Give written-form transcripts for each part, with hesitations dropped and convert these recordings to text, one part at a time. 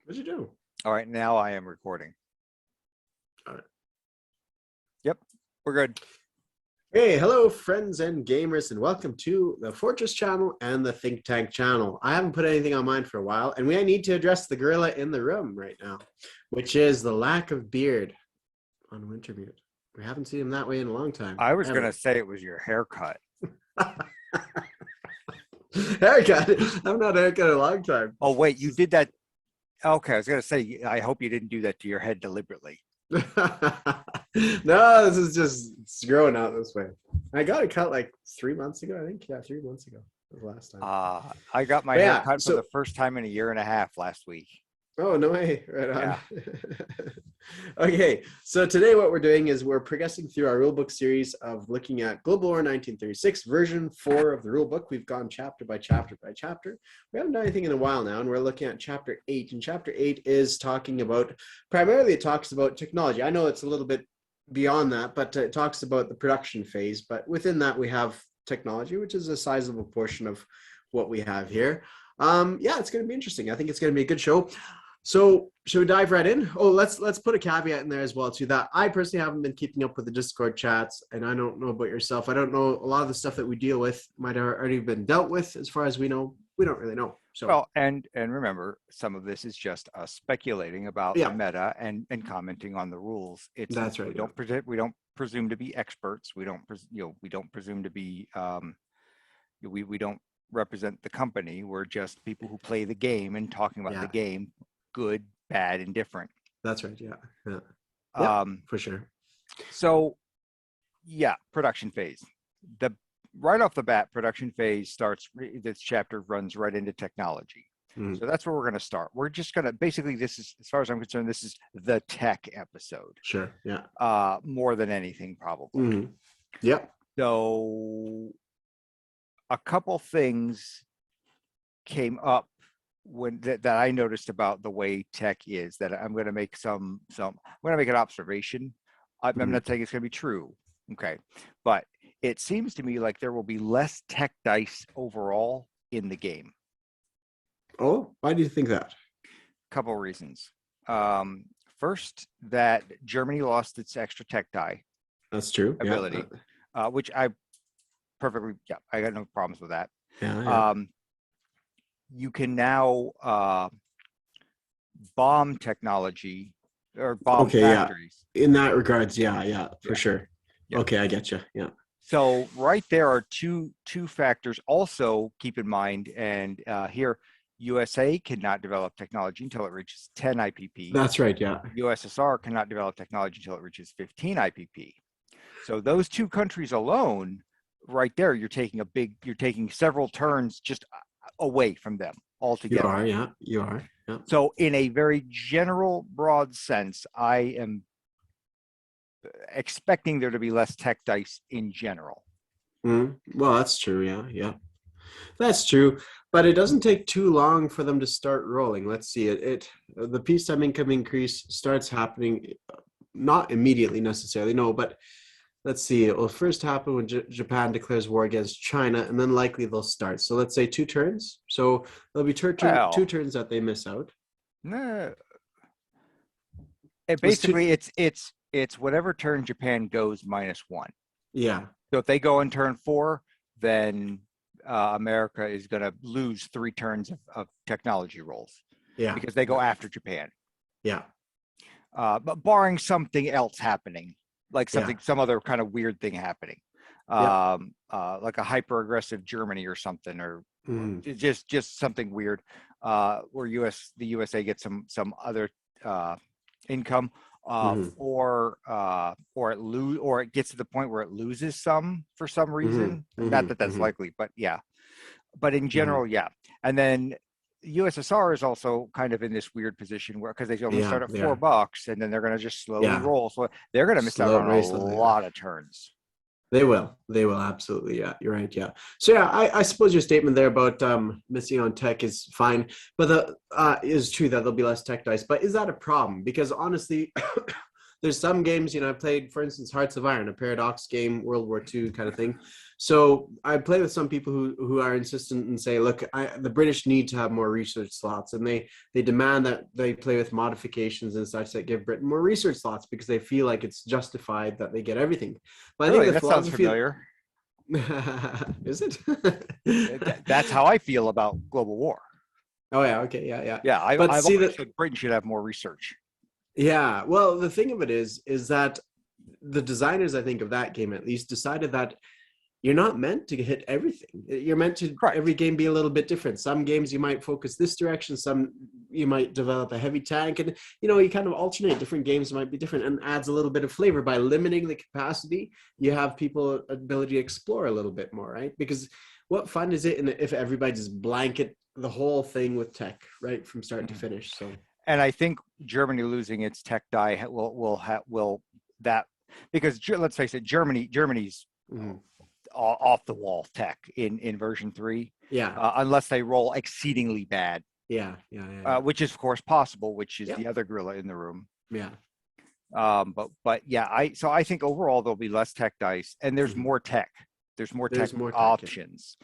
What'd you do? All right, now I am recording. All right. Yep, we're good. Hey, hello, friends and gamers, and welcome to the Fortress channel and the Think Tank channel. I haven't put anything on mine for a while, and we need to address the gorilla in the room right now, which is the lack of beard on Wintermute. We haven't seen him that way in a long time. I was going to say it was your haircut. Haircut? I've not haircut in a long time. Oh, wait, you did that. Okay, I was going to say, I hope you didn't do that to your head deliberately. No, this is just it's growing out this way. I got it cut like 3 months ago, I think. Yeah, 3 months ago was the last time. I got my hair cut for the first time in a year and a half last week. Oh, no way. Right on. Yeah. Okay, so today what we're doing is we're progressing through our rulebook series of looking at Global War 1936, version 4 of the rulebook. We've gone chapter by chapter by chapter. We haven't done anything in a while now, and we're looking at chapter 8. And chapter 8 is talking about, primarily it talks about technology. I know it's a little bit beyond that, but it talks about the production phase. But within that, we have technology, which is a sizable portion of what we have here. Yeah, it's going to be interesting. I think it's going to be a good show. So should we dive right in? Oh, let's put a caveat in there as well too, that I personally haven't been keeping up with the Discord chats, and I don't know about yourself. I don't know, a lot of the stuff that we deal with might have already been dealt with. As far as we know, we don't really know. So well, and remember, some of this is just us speculating about the meta and commenting on the rules. That's right. We don't presume to be experts. We don't presume to be we don't represent the company. We're just people who play the game and talking about the game. Good, bad, and different. That's right. Yeah. For sure. So, yeah, production phase. Right off the bat, production phase starts. This chapter runs right into technology. So that's where we're going to start. We're just going to basically. This is, as far as I'm concerned, this is the tech episode. Sure. Yeah. More than anything, probably. Yep. So, a couple things came up that I noticed about the way tech is, that I'm going to make I'm going to make an observation. I'm not saying it's going to be true. Okay. But it seems to me like there will be less tech dice overall in the game. Oh, why do you think that? Couple of reasons. First, that Germany lost its extra tech die. That's true. Ability, which I got no problems with that. Yeah. You can now bomb technology or bomb factories. In that regards, for sure. Yeah. Okay, I get you. Yeah. So right there are two factors. Also, keep in mind, and here, USA cannot develop technology until it reaches 10 IPP. That's right. Yeah. USSR cannot develop technology until it reaches 15 IPP. So those two countries alone, right there, you're taking several turns just away from them altogether. You are. Yeah. So in a very general, broad sense, I am expecting there to be less tech dice in general. Well, that's true. Yeah. That's true. But it doesn't take too long for them to start rolling. Let's see the peacetime income increase starts happening, not immediately necessarily, no, but let's see. It will first happen when Japan declares war against China, and then likely they'll start. So let's say 2 turns. So there'll be 2 turns that they miss out. No. Basically, it's whatever turn Japan goes -1. Yeah. So if they go in turn 4, then America is going to lose 3 turns of technology rolls. Yeah. Because they go after Japan. Yeah. But barring something else happening. Like some other kind of weird thing happening, like a hyper aggressive Germany or something, or just something weird, where the USA gets some other income, or it gets to the point where it loses some for some reason. Not that that's likely, but yeah. But in general, and then USSR is also kind of in this weird position where, because they only start at $4 and then they're going to just slowly roll. So they're going to miss out on a lot of turns. They will absolutely. Yeah, you're right. Yeah. So I suppose your statement there about missing on tech is fine, but is true that there'll be less tech dice. But is that a problem? Because honestly, there's some games, I played, for instance, Hearts of Iron, a Paradox game, World War II kind of thing. So I play with some people who are insistent and say, look, the British need to have more research slots, and they demand that they play with modifications and such that give Britain more research slots because they feel like it's justified that they get everything. But really? I think That sounds familiar. Is it? That's how I feel about global war. Oh yeah, okay, yeah. Yeah, But I've see always that, said Britain should have more research. yeah. Well, the thing of it is that the designers, I think, of that game at least decided that you're not meant to hit everything. You're meant to Correct. every game be a little bit different. Some games you might focus this direction, some you might develop a heavy tank, and you kind of alternate. Different games might be different, and adds a little bit of flavor by limiting the capacity. You have people ability to explore a little bit more, right? Because what fun is it if everybody just blanket the whole thing with tech, right, from start to finish? So, and I think Germany losing its tech die will that, because let's face it, Germany's off the wall tech in version 3. Yeah. Unless they roll exceedingly bad. Yeah. Which is of course possible, which is the other gorilla in the room. Yeah. But yeah, I think overall there'll be less tech dice, and there's more tech. There's more tech options.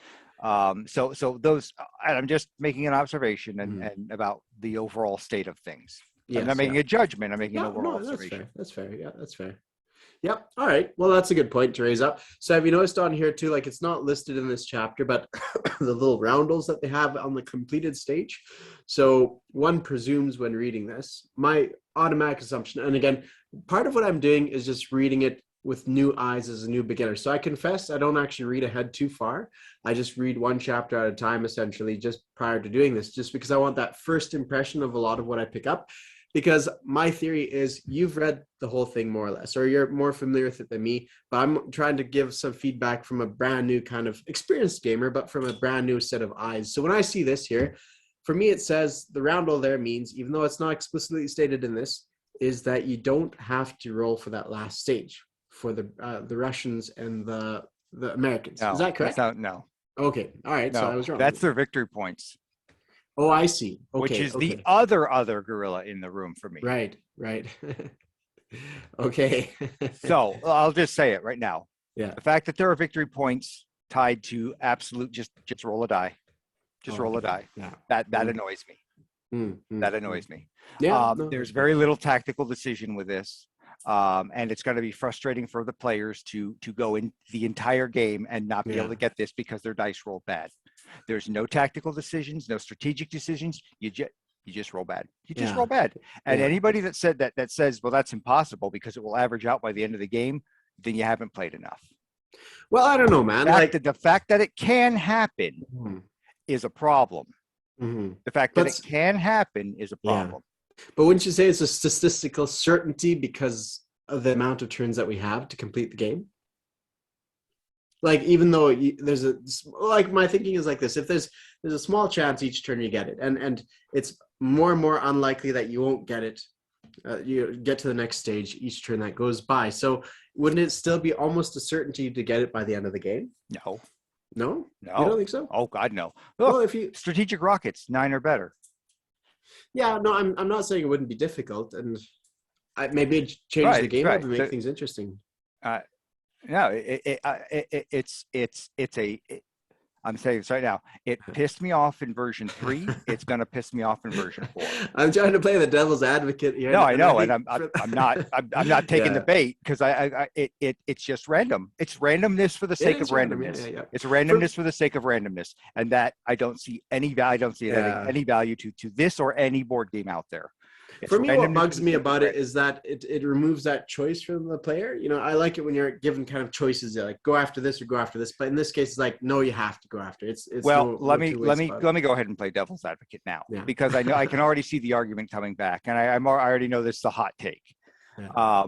So those, and I'm just making an observation and about the overall state of things. Yes, I'm not making a judgment. I'm making an overall observation. That's fair. Yeah, that's fair. Yep. All right. Well, that's a good point to raise up. So have you noticed on here too, like it's not listed in this chapter, but the little roundels that they have on the completed stage. So one presumes when reading this, my automatic assumption, and again, part of what I'm doing is just reading it with new eyes as a new beginner. So I confess I don't actually read ahead too far. I just read one chapter at a time, essentially, just prior to doing this, just because I want that first impression of a lot of what I pick up. Because my theory is you've read the whole thing more or less, or you're more familiar with it than me, but I'm trying to give some feedback from a brand new kind of experienced gamer, but from a brand new set of eyes. So when I see this here, for me, it says the roundel there means, even though it's not explicitly stated in this, is that you don't have to roll for that last stage for the Russians and the Americans. No, is that correct? No. Okay. All right. No, so I was wrong. That's their victory points. Oh, I see. Okay, which is the other gorilla in the room for me. Right. Okay. So I'll just say it right now. Yeah. The fact that there are victory points tied to absolute, just roll a die. Roll a die. Yeah. That annoys me. That annoys me. Yeah. There's very little tactical decision with this. And it's going to be frustrating for the players to go in the entire game and not be able to get this because their dice rolled bad. There's no tactical decisions, no strategic decisions. You just roll bad. You just roll bad. And anybody that said that says, well, that's impossible because it will average out by the end of the game, then you haven't played enough. Well, I don't know, man. The fact that it can happen is a problem. The fact that it can happen is a problem. But wouldn't you say it's a statistical certainty because of the amount of turns that we have to complete the game? Like, even though there's my thinking is like this: if there's a small chance each turn you get it, and it's more and more unlikely that you won't get it, you get to the next stage each turn that goes by. So wouldn't it still be almost a certainty to get it by the end of the game? No. You don't think so? Oh God, no. Well, if you strategic rockets 9 or better. Yeah, no, I'm not saying it wouldn't be difficult, and maybe it change the game up and make things interesting. No, I'm saying this right now. It pissed me off in version 3. It's going to piss me off in version 4. I'm trying to play the devil's advocate here. No, I know, and I'm not taking the bait because it's just random. It's randomness for the sake of randomness. Yeah. It's randomness for the sake of randomness, and that I don't see any value. I don't see any value to this or any board game out there. For me, what bugs me about it is that it removes that choice from the player. I like it when you're given kind of choices, like go after this or go after this. But in this case, it's like, no, you have to go after it. Let me go ahead and play devil's advocate now, because I know I can already see the argument coming back, and I already know this is a hot take. I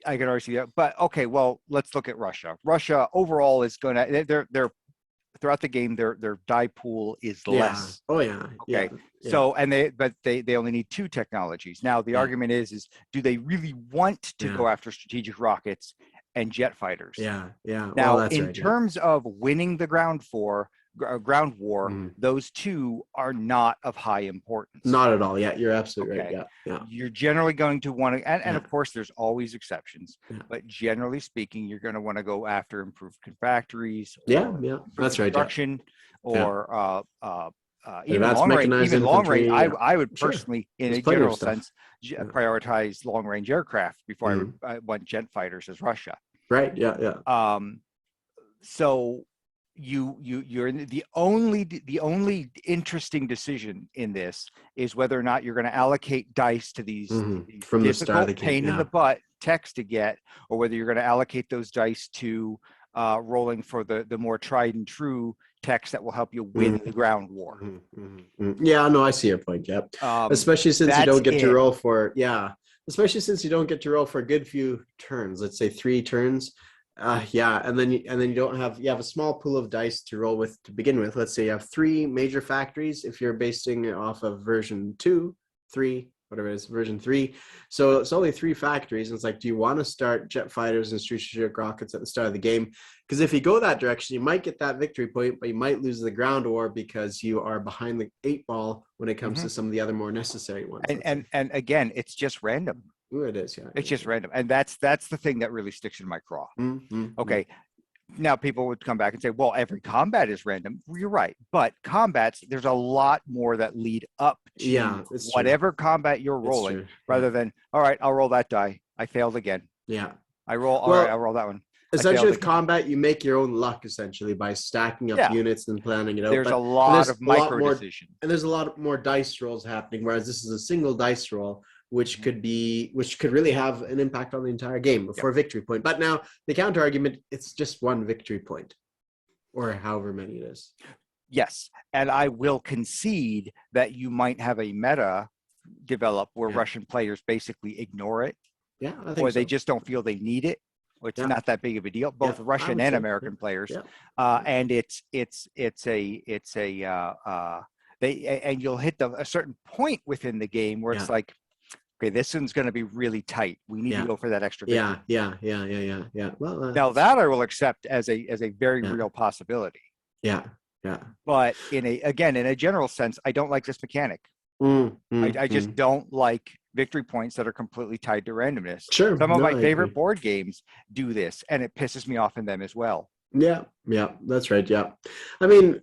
can already see that. But okay, well, let's look at Russia. Russia overall is going to they're throughout the game, their die pool is less. Oh yeah. Okay. Yeah. So they only need 2 technologies. Now the argument is do they really want to go after strategic rockets and jet fighters? Yeah. Now in terms of winning the ground for, ground war, those two are not of high importance. Not at all. Yeah, you're absolutely right. Yeah. You're generally going to want to, and of course, there's always exceptions, but generally speaking, you're going to want to go after improved factories. Yeah, that's right. Construction, or even advanced long range. Even long range, I would personally, in a general sense, prioritize long range aircraft before I want jet fighters as Russia. Right. Yeah. So you're in the only interesting decision in this is whether or not you're going to allocate dice to these from difficult, the start of the game, pain in the butt text to get, or whether you're going to allocate those dice to rolling for the more tried and true text that will help you win the ground war. Yeah, no, I see your point. Yep. Especially since you don't get to roll for especially since you don't get to roll for a good few turns. Let's say 3 turns. And then you don't have, you have a small pool of dice to roll with to begin with. Let's say you have 3 major factories if you're basing it off of version 2, 3, whatever it is, version 3. So it's only 3 factories. And it's like, do you want to start jet fighters and strategic rockets at the start of the game? Because if you go that direction, you might get that victory point, but you might lose the ground war because you are behind the 8 ball when it comes to some of the other more necessary ones. And again, it's just random. Ooh, it is, yeah. It's just random. And that's the thing that really sticks in my craw. Okay. Now people would come back and say, well, every combat is random. You're right. But combats, there's a lot more that lead up to whatever combat you're rolling, rather than, all right, I'll roll that die. I failed again. Yeah. All right, I'll roll that one. Essentially with combat, you make your own luck essentially by stacking up units and planning it out. There's a lot of micro decision. And there's a lot more dice rolls happening, whereas this is a single dice roll, which could really have an impact on the entire game for a victory point. But now the counter argument, it's just 1 victory point, or however many it is. Yes, and I will concede that you might have a meta develop where Russian players basically ignore it, I think or they just don't feel they need it, or it's not that big of a deal. Both Russian and American players, and and you'll hit a certain point within the game where it's like, okay, this one's going to be really tight. We need to go for that extra victory. Yeah. Well, now that I will accept as a very real possibility. Yeah. But in a general sense, I don't like this mechanic. I just don't like victory points that are completely tied to randomness. Sure. Some of my favorite board games do this, and it pisses me off in them as well. Yeah, that's right. Yeah. I mean,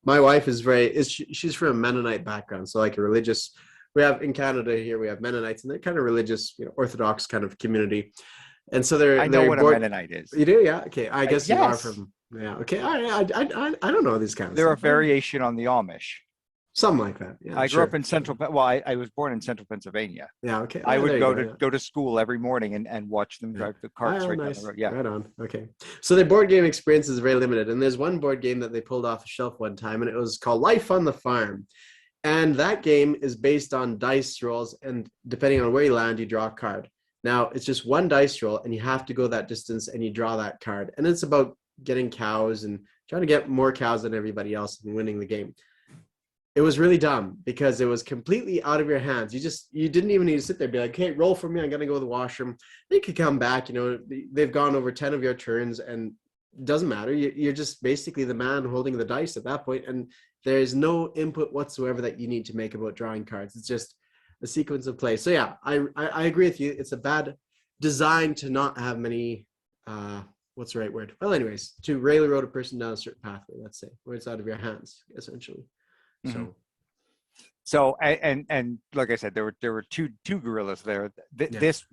my wife is she's from a Mennonite background, so like a religious. We have in Canada here, we have Mennonites, and they're kind of religious, Orthodox kind of community. And so I know what a Mennonite is. You do, yeah. Okay, I guess you are from. Yeah. Okay. I don't know these kinds. They're a variation on the Amish. Something like that. Yeah. I grew up in central. Well, I was born in central Pennsylvania. Yeah. Okay. I would go to school every morning and watch them drive the carts right down the road. Yeah. Right on. Okay. So their board game experience is very limited, and there's one board game that they pulled off the shelf one time, and it was called Life on the Farm. And that game is based on dice rolls, and depending on where you land, you draw a card. Now, it's just 1 dice roll, and you have to go that distance, and you draw that card. And it's about getting cows and trying to get more cows than everybody else and winning the game. It was really dumb because it was completely out of your hands. You didn't even need to sit there and be like, hey, roll for me. I'm going to go to the washroom. You could come back. They've gone over 10 of your turns, and it doesn't matter. You're just basically the man holding the dice at that point, and there's no input whatsoever that you need to make about drawing cards. It's just a sequence of play. So yeah, I agree with you. It's a bad design to not have many, what's the right word? Well, anyways, to railroad a person down a certain pathway, let's say, where it's out of your hands, essentially. So and like I said, there were two gorillas there. This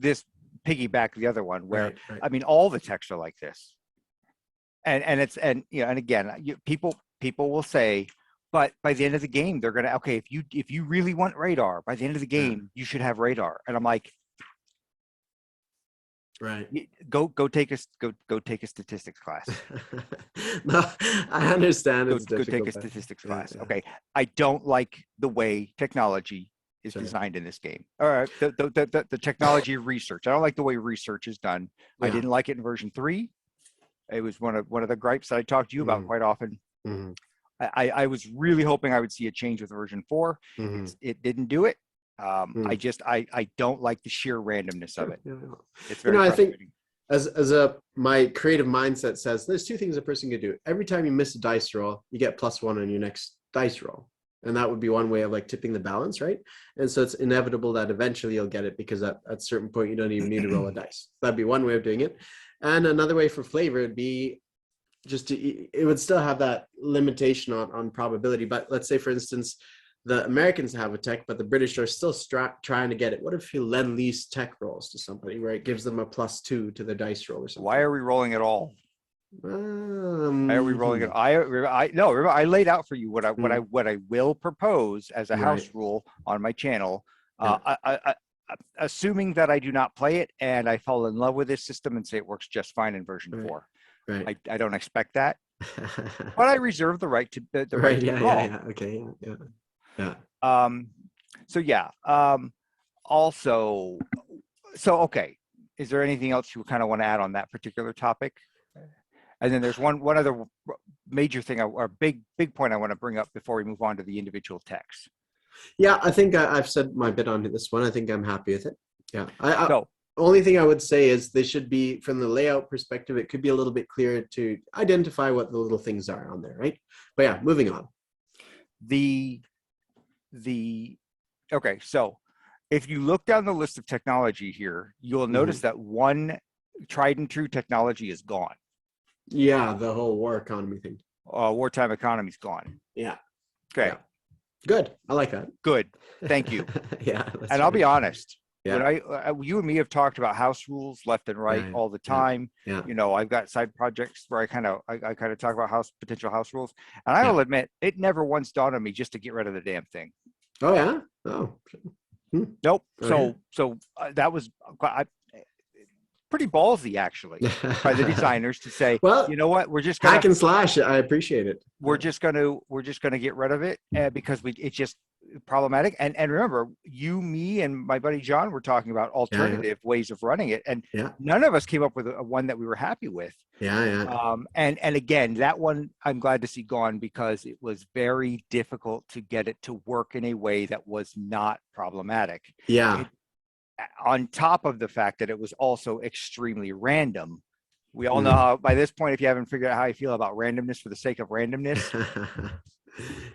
piggyback the other one where, right. I mean, all the texts are like this. And again, people will say, but by the end of the game, they're gonna if you really want radar, by the end of the game, you should have radar. And I'm like, right, go take a statistics class. No, I understand. Go take a statistics class. Okay, I don't like the way technology is designed in this game. All right, the technology research. I don't like the way research is done. I didn't like it in version 3. It was one of the gripes that I talked to you about quite often. I was really hoping I would see a change with version 4. It didn't do it. I don't like the sheer randomness of it. It's very frustrating. my creative mindset says, there's two things a person could do. Every time you miss a dice roll, you get +1 on your next dice roll. And that would be one way of like tipping the balance, right? And so it's inevitable that eventually you'll get it, because at a certain point you don't even need to roll a dice. That'd be one way of doing it. And another way for flavor would be just it would still have that limitation on probability. But let's say, for instance, the Americans have a tech, but the British are still trying to get it. What if you lend lease tech rolls to somebody where it gives them a +2 to their dice roll or something? Why are we rolling at all? Why are we rolling it? Remember, I laid out for you what I will propose as a house rule on my channel. Assuming that I do not play it and I fall in love with this system and say it works just fine in version 4. Right. I don't expect that, but I reserve the right to right to call. Okay. Yeah. So yeah. Also, okay. Is there anything else you kind of want to add on that particular topic? And then there's one other major thing or big point I want to bring up before we move on to the individual texts. Yeah, I think I've said my bit on this one. I think I'm happy with it. Yeah. Only thing I would say is they should be, from the layout perspective, it could be a little bit clearer to identify what the little things are on there, right? But yeah, moving on. Okay, so if you look down the list of technology here, you'll notice that one tried and true technology is gone. Yeah, the whole war economy thing. Wartime economy's gone. Yeah. Okay. Yeah. Good. I like that. Good. Thank you. Yeah. And I'll be honest. Yeah. When you and me have talked about house rules left and right all the time. Yeah. You know, I've got side projects where I kind of talk about potential house rules, and I will admit it never once dawned on me just to get rid of the damn thing. Oh yeah. Oh. Nope. So that was pretty ballsy, actually, by the designers to say, well, you know what, we're just gonna hack and slash. I appreciate it. We're just gonna get rid of it because it's just problematic. And remember, you, me, and my buddy John were talking about alternative ways of running it, and none of us came up with a one that we were happy with. And again, that one I'm glad to see gone, because it was very difficult to get it to work in a way that was not problematic. On top of the fact that it was also extremely random. We all know how, by this point, if you haven't figured out how I feel about randomness for the sake of randomness,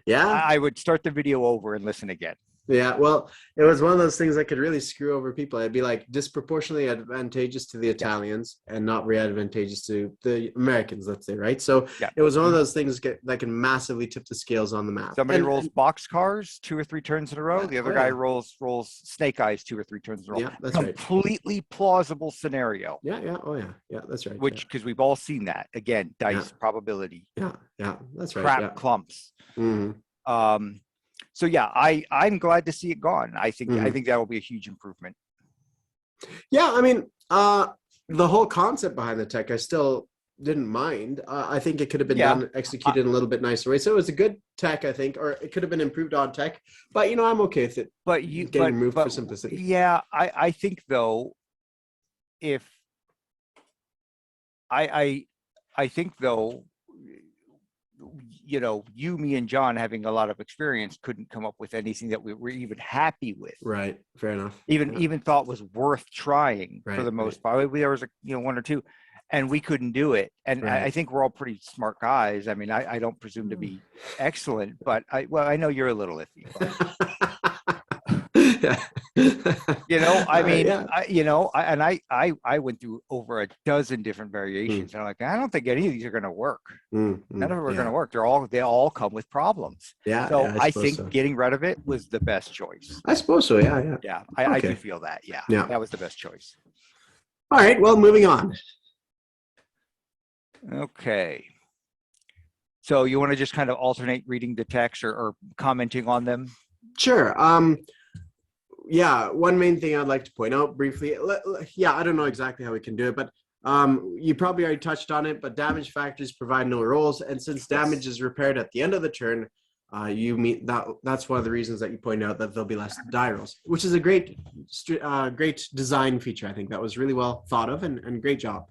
I would start the video over and listen again. Yeah, well, it was one of those things that could really screw over people. It'd be like disproportionately advantageous to the Italians and not very advantageous to the Americans, let's say, right? So it was one of those things that can massively tip the scales on the map. Somebody rolls boxcars 2 or 3 turns in a row. The other guy rolls snake eyes 2 or 3 turns in a row. Yeah, that's completely plausible scenario. Yeah. Oh yeah. Yeah, that's right. Which, because we've all seen that. Again, dice probability. Yeah, that's right. Crap clumps. So yeah, I'm glad to see it gone. I think that will be a huge improvement. Yeah, I mean, the whole concept behind the tech, I still didn't mind. I think it could have been executed in a little bit nicer way. So it was a good tech, I think, or it could have been improved on tech. But I'm okay with it. But getting removed for simplicity. Yeah, I think though, if I think though, you know, you, me, and John, having a lot of experience, couldn't come up with anything that we were even happy with. Right. Fair enough. Even thought was worth trying for the most part. There was one or two, and we couldn't do it. And I think we're all pretty smart guys. I mean, I don't presume to be excellent, but I know you're a little iffy. I went through over a dozen different variations, and I'm like, I don't think any of these are going to work. None of them are going to work. They all come with problems. So I think getting rid of it was the best choice. I suppose so. Yeah. I do feel that. Yeah, that was the best choice. All right. Well, moving on. Okay. So you want to just kind of alternate reading the text or commenting on them? Sure. Yeah, one main thing I'd like to point out briefly. I don't know exactly how we can do it, but you probably already touched on it, but damage factors provide no rolls. And since damage is repaired at the end of the turn, that's one of the reasons that you point out that there'll be less die rolls, which is a great design feature. I think that was really well thought of and great job.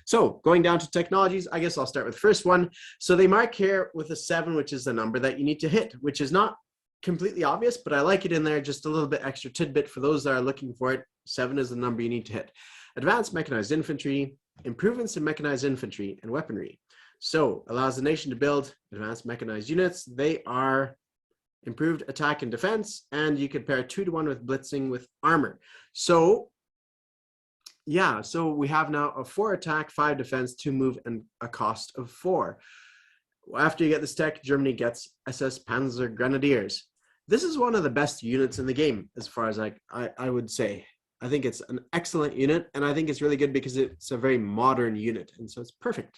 So going down to technologies, I guess I'll start with the first one. So they mark here with a 7, which is the number that you need to hit, which is not completely obvious, but I like it in there, just a little bit extra tidbit for those that are looking for it. 7 is the number you need to hit. Advanced mechanized infantry, improvements in mechanized infantry and weaponry. So allows the nation to build advanced mechanized units. They are improved attack and defense, and you can pair 2-to-1 with blitzing with armor. So yeah, so we have now a 4 attack, 5 defense, 2 move, and a cost of 4. After you get this tech, Germany gets SS Panzer Grenadiers. This is one of the best units in the game, as far as I would say. I think it's an excellent unit, and I think it's really good because it's a very modern unit, and so it's perfect.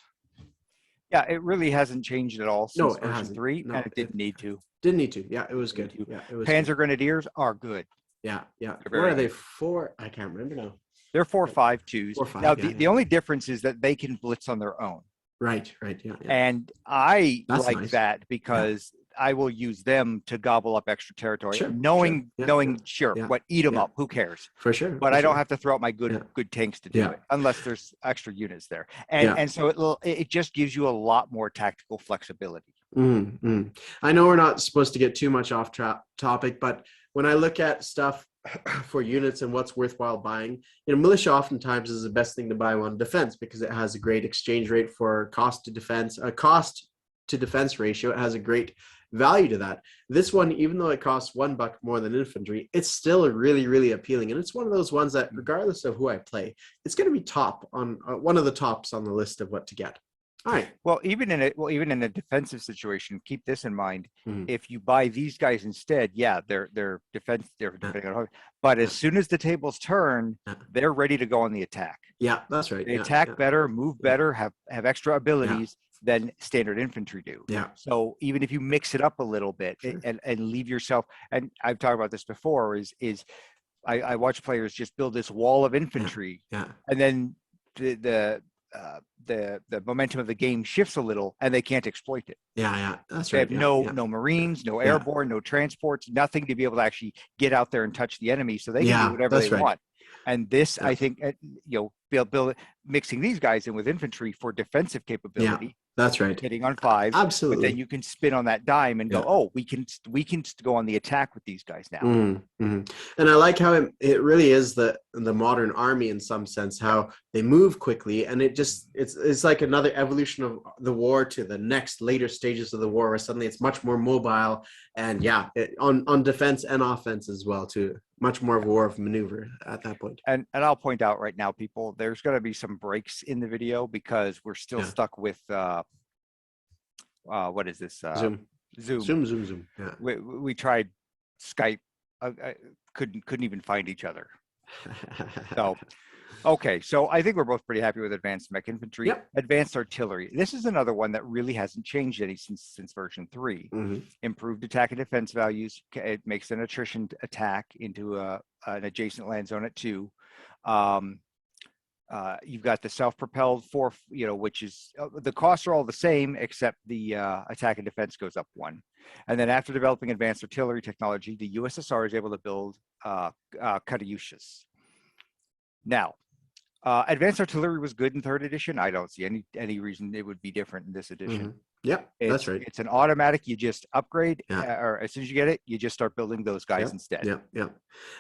Yeah, it really hasn't changed at all since version 3, no, and it didn't need to. Didn't need to. Yeah, it was good. Yeah, it was Panzer good. Grenadiers are good. Yeah. What are they for? I can't remember now. They're 4.5.2s. 4.5, Now, yeah, the only difference is that they can blitz on their own. Right, yeah. And I That's like nice. that because I will use them to gobble up extra territory, Sure, knowing yeah, what, eat them up, who cares? For sure. But I don't have to throw out my good tanks to do Yeah. it, unless there's extra units there. And so it just gives you a lot more tactical flexibility. I know we're not supposed to get too much off topic, but when I look at stuff for units and what's worthwhile buying, militia oftentimes is the best thing to buy on defense because it has a great exchange rate for cost to defense, a cost to defense ratio. It has a great value to that. This one, even though it costs $1 more than infantry, it's still really, really appealing. And it's one of those ones that, regardless of who I play, it's going to be top on one of the tops on the list of what to get. All right. Well, even in a defensive situation, keep this in mind. If you buy these guys instead, they're depending on. But as soon as the tables turn, they're ready to go on the attack. Yeah, that's right. They attack better, move better, have extra abilities than standard infantry do. Yeah. So even if you mix it up a little bit and leave yourself, and I've talked about this before, I watch players just build this wall of infantry, and then the momentum of the game shifts a little and they can't exploit it. That's they right. Have no Marines, no airborne, no transports, nothing to be able to actually get out there and touch the enemy, so they can do whatever they want. And this, I think, mixing these guys in with infantry for defensive capability. That's right. Hitting on 5. Absolutely. But then you can spin on that dime and go, oh, we can go on the attack with these guys now. And I like how it really is the modern army in some sense, how they move quickly, and it's like another evolution of the war to the next later stages of the war, where suddenly it's much more mobile and on defense and offense as well, too. Much more of a war of maneuver at that point. And I'll point out right now, people, there's going to be some breaks in the video because we're still stuck with what is this? Zoom. Yeah. We tried Skype. I couldn't even find each other. So, okay. So I think we're both pretty happy with advanced mech infantry. Advanced artillery. This is another one that really hasn't changed any since version 3. Improved attack and defense values. It makes an attrition attack into an adjacent land zone at 2. You've got the self-propelled 4, which is the costs are all the same except the attack and defense goes up 1. And then after developing advanced artillery technology, the USSR is able to build Katyushas. Now, advanced artillery was good in 3rd edition. I don't see any reason it would be different in this edition. That's right. It's an automatic. You just upgrade, or as soon as you get it, you just start building those guys instead.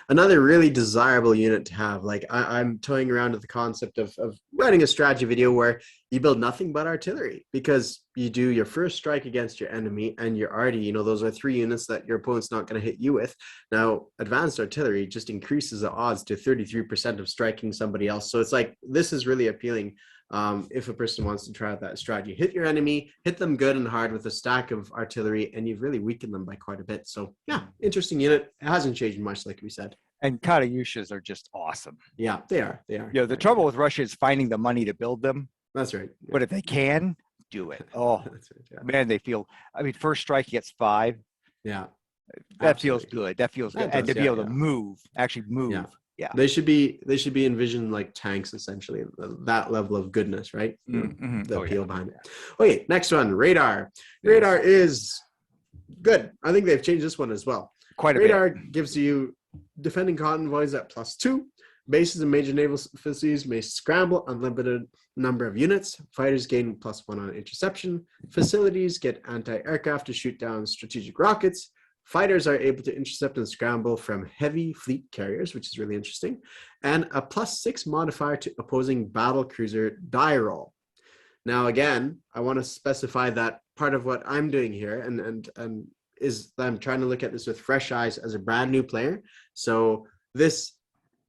Another really desirable unit to have. Like I'm toying around with the concept of writing a strategy video where you build nothing but artillery, because you do your first strike against your enemy and you're already, those are 3 units that your opponent's not going to hit you with. Now, advanced artillery just increases the odds to 33% of striking somebody else. So it's like, this is really appealing. If a person wants to try out that strategy, hit your enemy, hit them good and hard with a stack of artillery, and you've really weakened them by quite a bit. So interesting unit. It hasn't changed much, like we said. And Katyushas are just awesome. Yeah, they are. The trouble with Russia is finding the money to build them. That's right. But if they can do it, man, they feel. I mean, first strike gets 5. Yeah, that feels good. That feels good, and to be able to actually move. Yeah, they should be envisioned like tanks, essentially. That level of goodness, right? The appeal behind it. Okay, next one, radar. Radar is good. I think they've changed this one as well. Quite a bit. Radar gives you defending convoys at +2. Bases and major naval facilities may scramble unlimited number of units. Fighters gain +1 on interception. Facilities get anti-aircraft to shoot down strategic rockets. Fighters are able to intercept and scramble from heavy fleet carriers, which is really interesting, and a +6 modifier to opposing battle cruiser die roll. Now, again, I want to specify that part of what I'm doing here and is I'm trying to look at this with fresh eyes as a brand new player. So this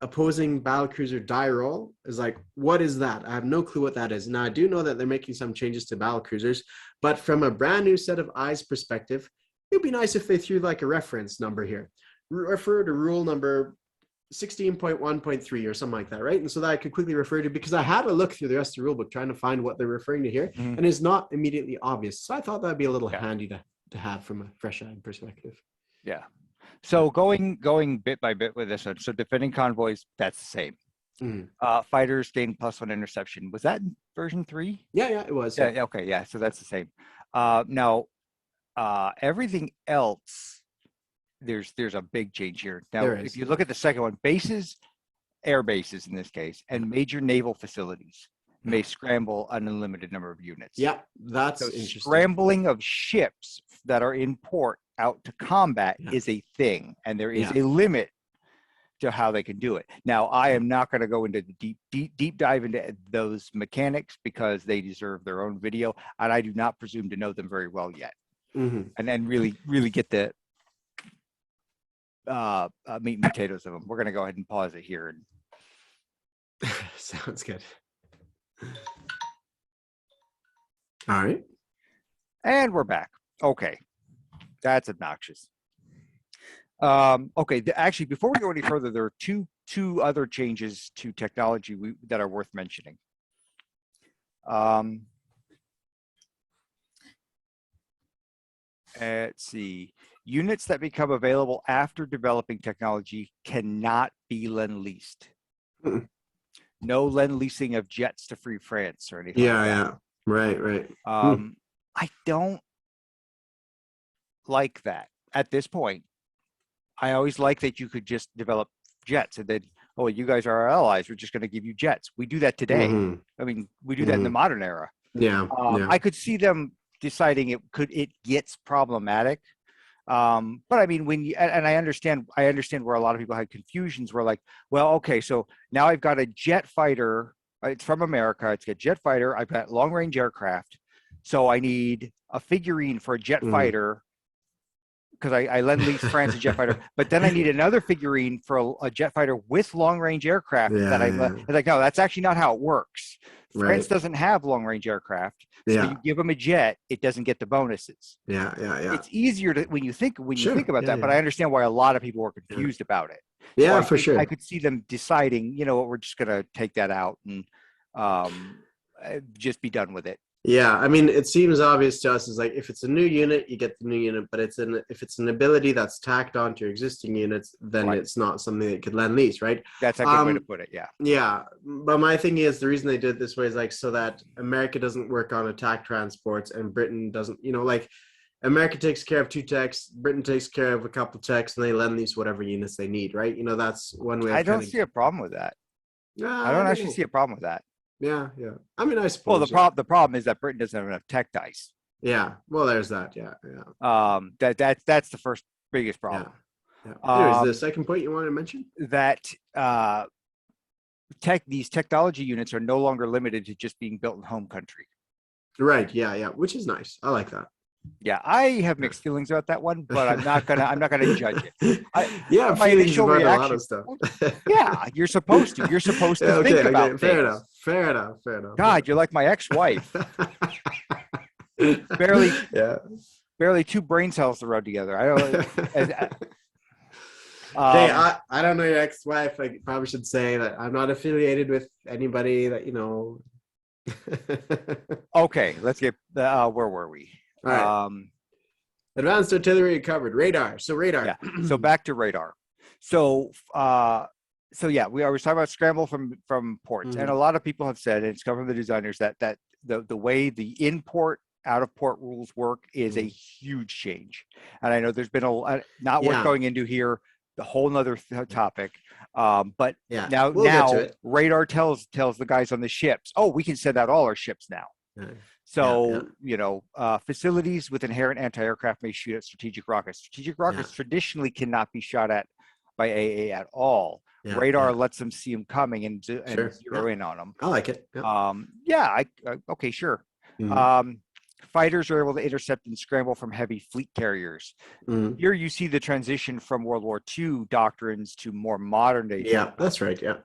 opposing battle cruiser die roll is like, what is that? I have no clue what that is. Now, I do know that they're making some changes to battle cruisers, but from a brand new set of eyes perspective, it'd be nice if they threw like a reference number here. Refer to rule number 16.1.3 or something like that, right? And so that I could quickly refer to, because I had a look through the rest of the rulebook trying to find what they're referring to here, and it's not immediately obvious. So I thought that'd be a little handy to have from a fresh-eyed perspective. Yeah. So going bit by bit with this one. So defending convoys, that's the same. Fighters gain +1 interception. Was that in version 3? Yeah, it was. Yeah. Okay. Yeah. So that's the same. Now, everything else, there's a big change here. Now, if you look at the second one, bases, air bases in this case, and major naval facilities may scramble an unlimited number of units. Yeah, that's interesting. Scrambling of ships that are in port out to combat is a thing, and there is a limit to how they can do it. Now, I am not going to go into the deep dive into those mechanics because they deserve their own video, and I do not presume to know them very well yet. And then really get the meat and potatoes of them. We're going to go ahead and pause it here. Sounds good. All right. And we're back. Okay. That's obnoxious. Okay. Actually, before we go any further, there are two other changes to technology that are worth mentioning. Let's see. Units that become available after developing technology cannot be lend-leased. No lend-leasing of jets to Free France or anything. Yeah. Right. I don't like that at this point. I always like that you could just develop jets and then, oh, you guys are our allies. We're just going to give you jets. We do that today. I mean, we do that in the modern era. Yeah. I could see them deciding it gets problematic. But I mean, when you, and I understand where a lot of people had confusions were like, well, okay, so now I've got a jet fighter. It's from America. It's a jet fighter. I've got long range aircraft. So I need a figurine for a jet fighter because I lend lease France a jet fighter, but then I need another figurine for a jet fighter with long range aircraft. It's like, no, that's actually not how it works. France doesn't have long range aircraft. So you give them a jet, it doesn't get the bonuses. Yeah. It's easier to when you think about that, but I understand why a lot of people were confused about it. Yeah, so for sure. I could see them deciding, you know what, we're just gonna take that out and just be done with it. Yeah, I mean, it seems obvious to us is like if it's a new unit, you get the new unit, but if it's an ability that's tacked onto your existing units, then it's not something that could lend lease, right? That's a good way to put it. Yeah. Yeah, but my thing is the reason they did it this way is like so that America doesn't work on attack transports and Britain doesn't, you know, like America takes care of 2 techs, Britain takes care of a couple techs, and they lend lease whatever units they need, right? You know, that's one way. I don't see a problem with that. I don't actually see a problem with that. Yeah. I mean, I suppose. Well, the problem is that Britain doesn't have enough tech dice. Yeah. Well, there's that. Yeah. That's the first biggest problem. Yeah. Anyways, the second point you wanted to mention that these technology units are no longer limited to just being built in home country. Right. Yeah. Which is nice. I like that. Yeah, I have mixed feelings about that one, but I'm not gonna judge it. My initial reaction, a lot of stuff. Yeah, you're supposed to. You're supposed to think about things. Fair enough. God, you're like my ex-wife. barely 2 brain cells to rub together. I don't. Hey, I don't know your ex-wife. I probably should say that I'm not affiliated with anybody that you know. Okay, let's get. Where were we? All right. Advanced artillery covered. Radar. So radar. Yeah. So back to radar. So yeah, we were talking about scramble from ports, and a lot of people have said, and it's come from the designers, that the way the import out of port rules work is a huge change. And I know there's been not worth going into here, the whole nother topic. But now radar tells the guys on the ships, oh, we can send out all our ships now. So, facilities with inherent anti-aircraft may shoot at strategic rockets. Strategic rockets traditionally cannot be shot at by AA at all. Radar lets them see them coming and zero in on them. I like it. Okay, sure. Fighters are able to intercept and scramble from heavy fleet carriers. Here you see the transition from World War II doctrines to more modern day. Yeah, that's right. Yeah.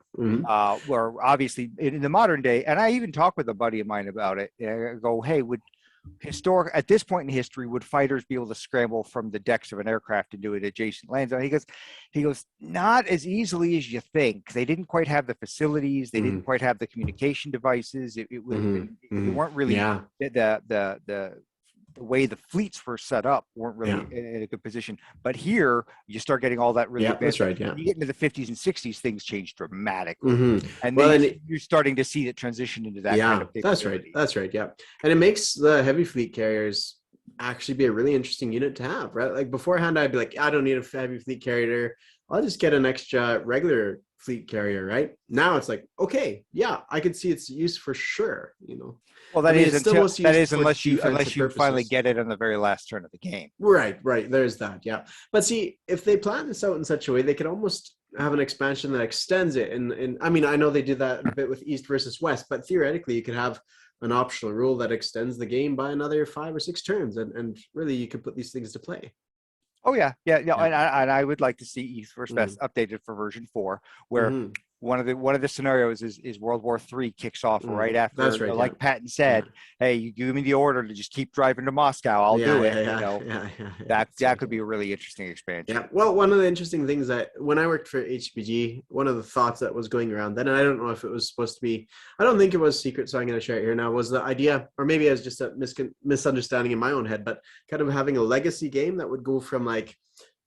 Where obviously in the modern day, and I even talked with a buddy of mine about it. I go, hey, at this point in history, would fighters be able to scramble from the decks of an aircraft into an adjacent land zone? He goes, not as easily as you think. They didn't quite have the facilities. They didn't quite have the communication devices. It weren't really the way the fleets were set up weren't really in a good position. But here you start getting all that really advanced. That's right. Yeah. You get into the 50s and 60s, things change dramatically. And you're starting to see it transition into that kind of capability. That's right. Yeah. And it makes the heavy fleet carriers actually be a really interesting unit to have, right? Like beforehand, I'd be like, I don't need a heavy fleet carrier. I'll just get an extra regular fleet carrier, right? Now it's like, okay, yeah, I could see its use for sure, Well, unless you finally get it on the very last turn of the game. Right. There's that, yeah. But see, if they plan this out in such a way, they could almost have an expansion that extends it. And I mean, I know they did that a bit with East versus West, but theoretically, you could have an optional rule that extends the game by another 5 or 6 turns, and really, you could put these things to play. Oh yeah. And I would like to see East versus West updated for version 4, where one of the scenarios is World War III kicks off right after. That's right, like Patton said, hey, you give me the order to just keep driving to Moscow, I'll do it. That could be a really interesting expansion. Yeah. Well, one of the interesting things that when I worked for HPG, one of the thoughts that was going around then, and I don't know if it was supposed to be, I don't think it was secret, so I'm going to share it here now, was the idea, or maybe it was just a misunderstanding in my own head, but kind of having a legacy game that would go from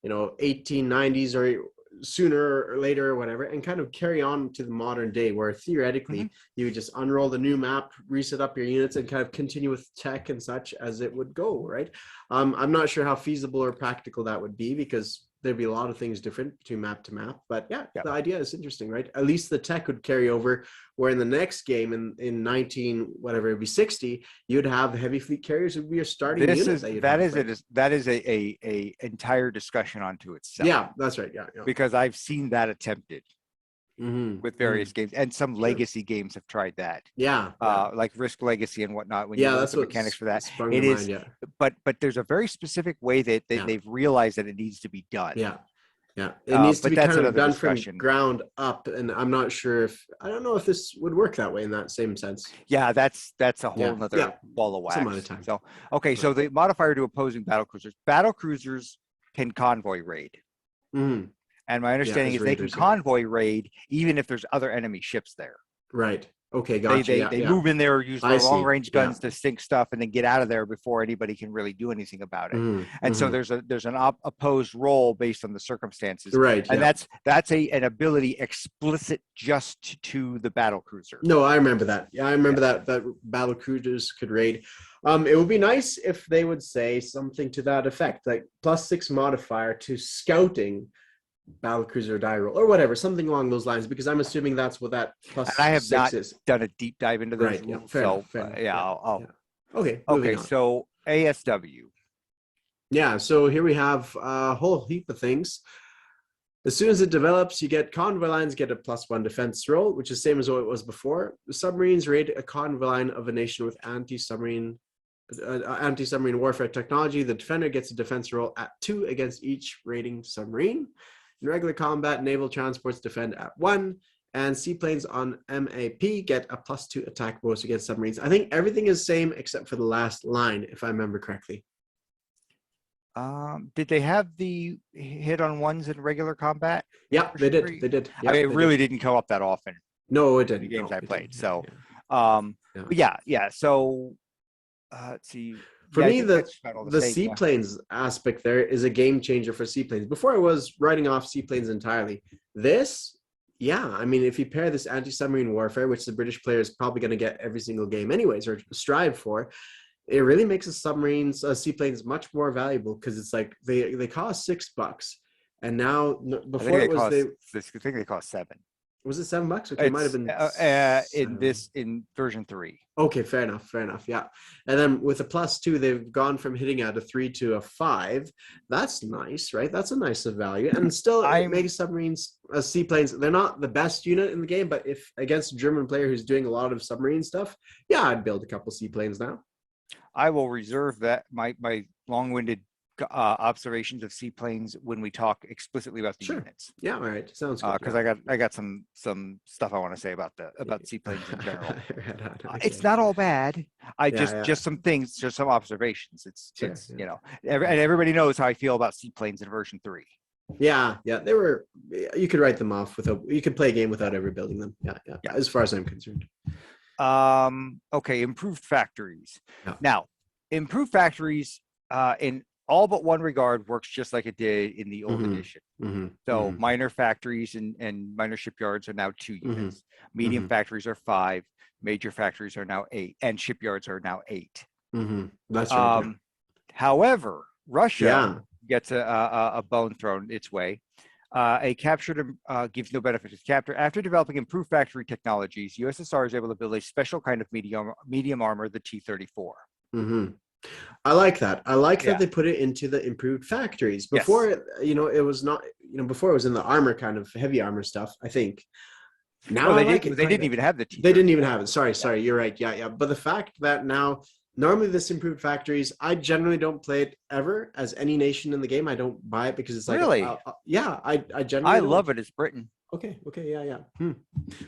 1890s or sooner or later or whatever, and kind of carry on to the modern day, where theoretically you would just unroll the new map, reset up your units, and kind of continue with tech and such as it would go, right? I'm not sure how feasible or practical that would be, because there'd be a lot of things different between map to map, but the idea is interesting, right? At least the tech would carry over, where in the next game in 60, you'd have heavy fleet carriers would be a starting unit. That is a entire discussion onto itself. Yeah, that's right. Yeah. Because I've seen that attempted with various games, and some legacy games have tried that. Like Risk Legacy and whatnot. When you look at the mechanics for that, it is. But there's a very specific way that they've realized that it needs to be done. It needs to be kind of done from ground up, and I'm not sure I don't know if this would work that way in that same sense. That's a whole other ball of wax. Some other time. So so the modifier to opposing battle cruisers. Battle cruisers can convoy raid. And my understanding is they can convoy raid even if there's other enemy ships there. Right. Okay, gotcha. They move in there, use their long-range guns to sink stuff, and then get out of there before anybody can really do anything about it. And so there's an opposed role based on the circumstances. Right. And that's an ability explicit just to the battle cruiser. No, I remember that. Yeah, I remember that battle cruisers could raid. It would be nice if they would say something to that effect, like +6 modifier to scouting battlecruiser die roll or whatever, something along those lines, because I'm assuming that's what that +6 I have not is. done a deep dive into those rules, fair enough. Okay, so ASW. Yeah, so here we have a whole heap of things. As soon as it develops, you get convoy lines get a +1 defense roll, which is the same as what it was before. The submarines raid a convoy line of a nation with anti-submarine warfare technology. The defender gets a defense roll at 2 against each raiding submarine. In regular combat, naval transports defend at 1, and seaplanes on MAP get a +2 attack bonus against submarines. I think everything is the same except for the last line, if I remember correctly. Did they have the hit on ones in regular combat? Yeah, they did. They did. Yeah, it really didn't come up that often. No, it didn't. The games I played. Didn't. So, So, let's see. For me, the seaplanes aspect there is a game changer for seaplanes. Before I was writing off seaplanes entirely. This, I mean, if you pair this anti-submarine warfare, which the British player is probably going to get every single game anyways, or strive for, it really makes the seaplanes much more valuable, because it's like they cost $6, and now before I think they cost $7. Was it $7? Okay, it might have been in version 3. Okay, fair enough. Fair enough. Yeah. And then with a +2, they've gone from hitting at a 3 to a 5. That's nice, right? That's a nice value. And still, it makes submarines, seaplanes, they're not the best unit in the game, but if against a German player who's doing a lot of submarine stuff, yeah, I'd build a couple seaplanes now. I will reserve that my long-winded observations of seaplanes when we talk explicitly about the units. Yeah, all right. Sounds good. Because I got some stuff I want to say about seaplanes in general. Okay. It's not all bad. Just some things, just some observations. It's you know, and everybody knows how I feel about seaplanes in version 3. Yeah, they were. You could write them off without. You could play a game without ever building them. Yeah. As far as I'm concerned. Okay, improved factories. Yeah. Now, improved factories in all but one regard works just like it did in the old edition. So minor factories and minor shipyards are now 2 units. Medium factories are 5. Major factories are now 8, and shipyards are now 8. That's right. However, Russia gets a bone thrown its way. A captured gives no benefit to the captor. After developing improved factory technologies, USSR is able to build a special kind of medium armor, the T-34. I like that. I like that they put it into the improved factories. Before, it was not, before it was in the armor kind of heavy armor stuff, I think. Now they didn't even have the T-34. They didn't even have it. Sorry. You're right. Yeah. But the fact that now, normally this improved factories, I generally don't play it ever as any nation in the game. I don't buy it because it's like, really? I generally love it as Britain. Okay. Yeah.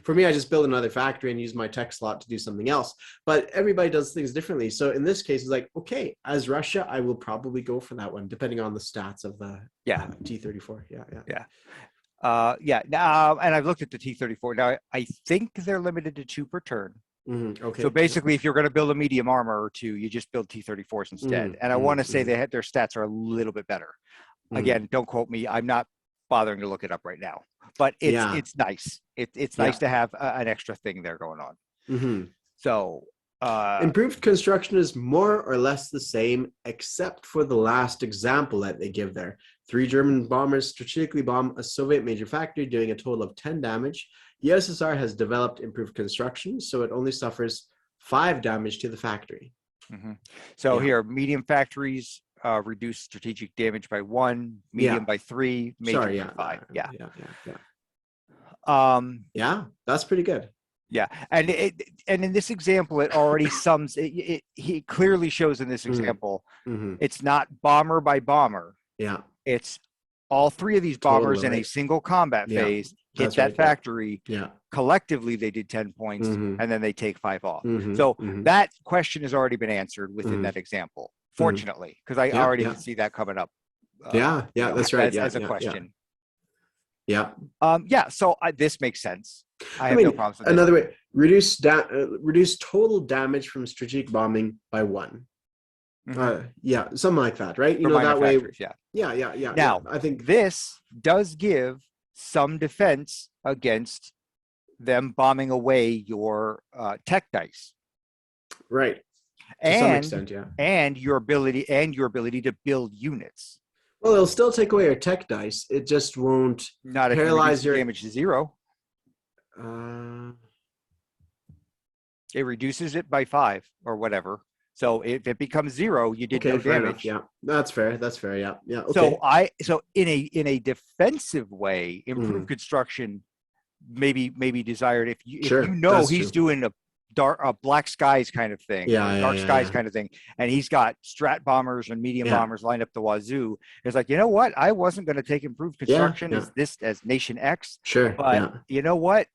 For me, I just build another factory and use my tech slot to do something else. But everybody does things differently. So in this case, it's like, okay, as Russia, I will probably go for that one, depending on the stats of the T-34. Yeah. Now, and I've looked at the T-34. Now, I think they're limited to 2 per turn. Okay. So basically, if you're going to build a medium armor or 2, you just build T-34s instead. And I want to say their stats are a little bit better. Again, don't quote me. I'm not bothering to look it up right now. But it's nice. It's nice to have an extra thing there going on. So improved construction is more or less the same, except for the last example that they give there. 3 German bombers strategically bomb a Soviet major factory, doing a total of 10 damage. USSR has developed improved construction, so it only suffers 5 damage to the factory. So here, medium factories reduce strategic damage by 1, medium by 3, major by 5. Yeah, that's pretty good. Yeah, and in this example, it already sums. He clearly shows in this example, it's not bomber by bomber. Yeah, it's all 3 of these bombers in a single combat phase hit that factory. Yeah, collectively they did 10 points, and then they take 5 off. So that question has already been answered within that example. Fortunately, because I already can see that coming up. That's right. As a question. So this makes sense. I have no problems with another way. Reduce total damage from strategic bombing by 1. Something like that, right? That way. Yeah. Now, I think this does give some defense against them bombing away your tech dice, right? To some extent, and your ability to build units. Well, it'll still take away your tech dice. It just won't paralyze your damage to 0. It reduces it by 5 or whatever. So if it becomes 0, you did no damage. Yeah, that's fair. Yeah. Okay. So in a defensive way, improved construction maybe desired if you he's doing a black skies kind of thing, dark skies kind of thing, and he's got strat bombers and medium bombers lined up the wazoo. It's like, you know what? I wasn't going to take improved construction as Nation X. Sure. But you know what?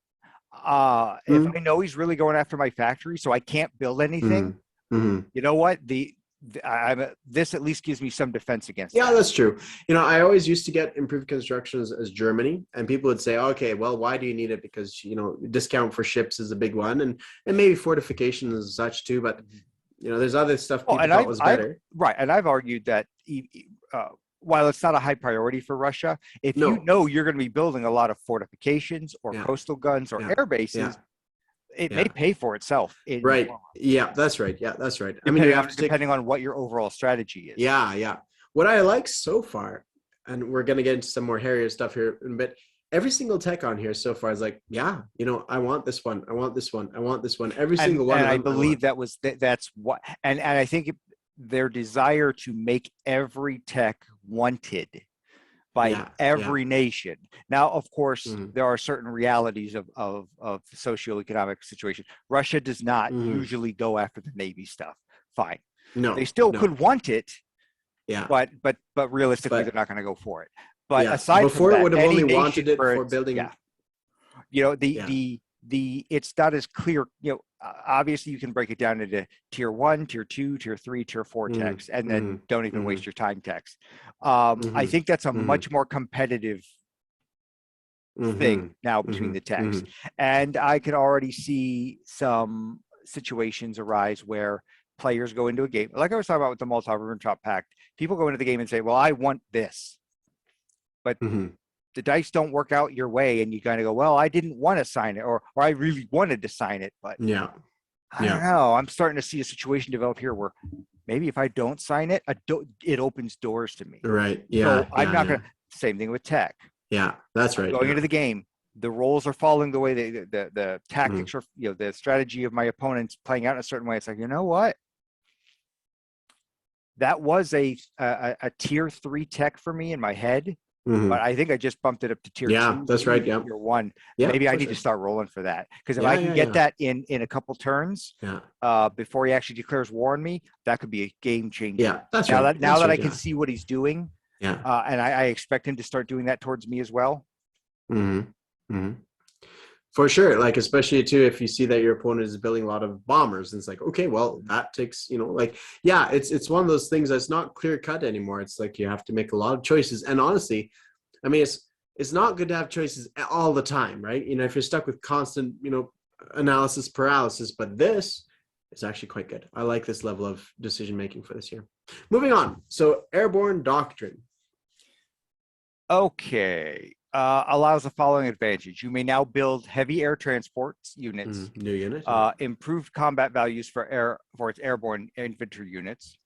If I know he's really going after my factory, so I can't build anything. You know what? This at least gives me some defense against that. That's true. I always used to get improved constructions as Germany, and people would say, okay, well, why do you need it? Because discount for ships is a big one, and maybe fortification is such too, but there's other stuff people thought was better. Right, and I've argued that while it's not a high priority for Russia, if you're going to be building a lot of fortifications or coastal guns or air bases, it may pay for itself. Right. That's right. Depending on what your overall strategy is. Yeah. What I like so far, and we're going to get into some more hairier stuff here in a bit, every single tech on here so far is like, yeah, you know, I want this one, I want this one, I want this one. Every single one and of I them. believe that's what, and I think their desire to make every tech wanted by every nation. Now, of course, there are certain realities of the socioeconomic situation. Russia does not usually go after the Navy stuff. Fine. No, they still could want it. Yeah. But realistically, they're not going to go for it. But aside before from that, it would have any only nation wanted it for building. Yeah. You know, the it's not as clear. You know, obviously you can break it down into tier 1, tier 2, tier 3, tier 4 techs, and then don't even waste your time techs. I think that's a much more competitive thing now between the techs. And I can already see some situations arise where players go into a game, like I was talking about with the multi-rooftop pact. People go into the game and say, well, I want this. But the dice don't work out your way, and you kind of go, well, I didn't want to sign it, or I really wanted to sign it, but I don't know. I'm starting to see a situation develop here where maybe if I don't sign it, it opens doors to me. Right. Yeah. So I'm not going to. Same thing with tech. Yeah, that's right. Going into the game, the roles are falling the way the tactics are, you know, the strategy of my opponents playing out in a certain way. It's like, you know what? That was a tier 3 tech for me in my head. But I think I just bumped it up to tier 2. That's right. Yeah. Tier 1. Yeah, maybe I need to start rolling for that, because if I can get that in a couple turns, before he actually declares war on me, that could be a game changer. Yeah, that's now right. Now that I can see what he's doing, and I expect him to start doing that towards me as well. For sure, like especially too if you see that your opponent is building a lot of bombers, and it's like, okay, well that takes, you know, like it's one of those things that's not clear cut anymore. It's like you have to make a lot of choices, and honestly, I mean, it's not good to have choices all the time, right? You know, if you're stuck with constant, you know, analysis paralysis, but this is actually quite good. I like this level of decision making for this year. Moving on, so airborne doctrine. Okay. Allows the following advantage. You may now build heavy air transport units, new unit, improved combat values for its airborne infantry units,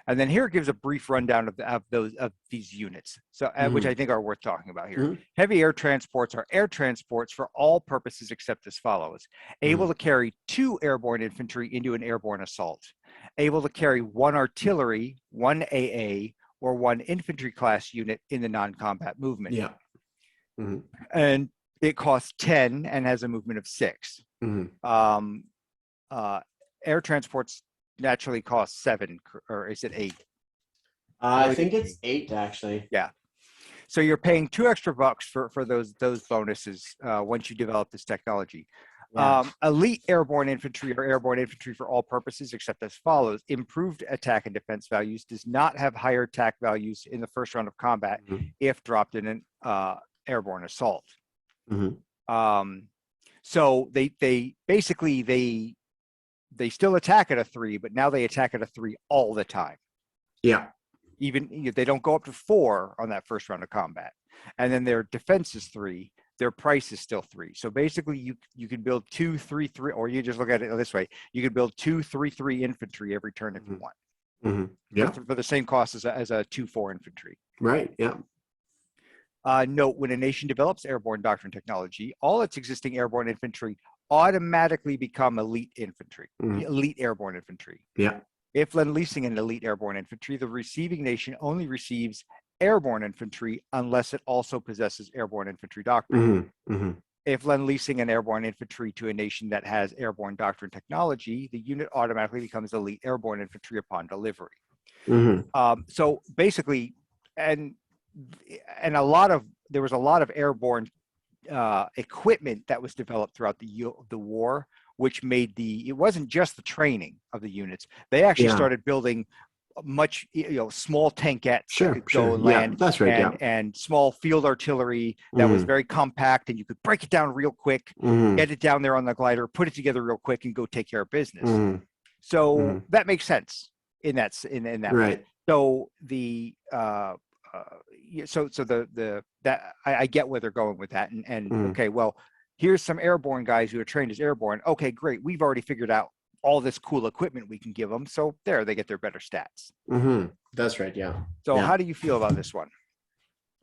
and then here it gives a brief rundown of these units. So, which I think are worth talking about here. Heavy air transports are air transports for all purposes except as follows: able to carry 2 airborne infantry into an airborne assault, able to carry 1 artillery, 1 AA, or 1 infantry class unit in the non-combat movement. Yeah. And it costs 10 and has a movement of 6. Air transports naturally cost 7, or is it 8? I think it's 8 actually. Yeah. So you're paying $2 extra for those bonuses once you develop this technology. Elite airborne infantry or airborne infantry for all purposes except as follows: improved attack and defense values, does not have higher attack values in the first round of combat if dropped in an airborne assault. So they basically they still attack at a 3, but now they attack at a 3 all the time. Yeah. Even if they don't go up to 4 on that first round of combat, and then their defense is 3. Their price is still 3. So basically, you can build 2, 3, 3, or you just look at it this way: you could build 2, 3, 3 infantry every turn if you want. Yeah. For the same cost as a 2, 4 infantry. Right. Yeah. Note: when a nation develops airborne doctrine technology, all its existing airborne infantry automatically become elite infantry, elite airborne infantry. Yeah. If lend-leasing an elite airborne infantry, the receiving nation only receives airborne infantry unless it also possesses airborne infantry doctrine. If lend-leasing an airborne infantry to a nation that has airborne doctrine technology, the unit automatically becomes elite airborne infantry upon delivery. So basically, and there was a lot of airborne equipment that was developed throughout the war, which made it wasn't just the training of the units. They actually started building much, small tankettes that could go and land. That's right. And small field artillery that was very compact, and you could break it down real quick, get it down there on the glider, put it together real quick, and go take care of business. So that makes sense in that right. way. So I get where they're going with that, and okay, well, here's some airborne guys who are trained as airborne. Okay, great. We've already figured out all this cool equipment we can give them. So they get their better stats. That's right. Yeah. So how do you feel about this one?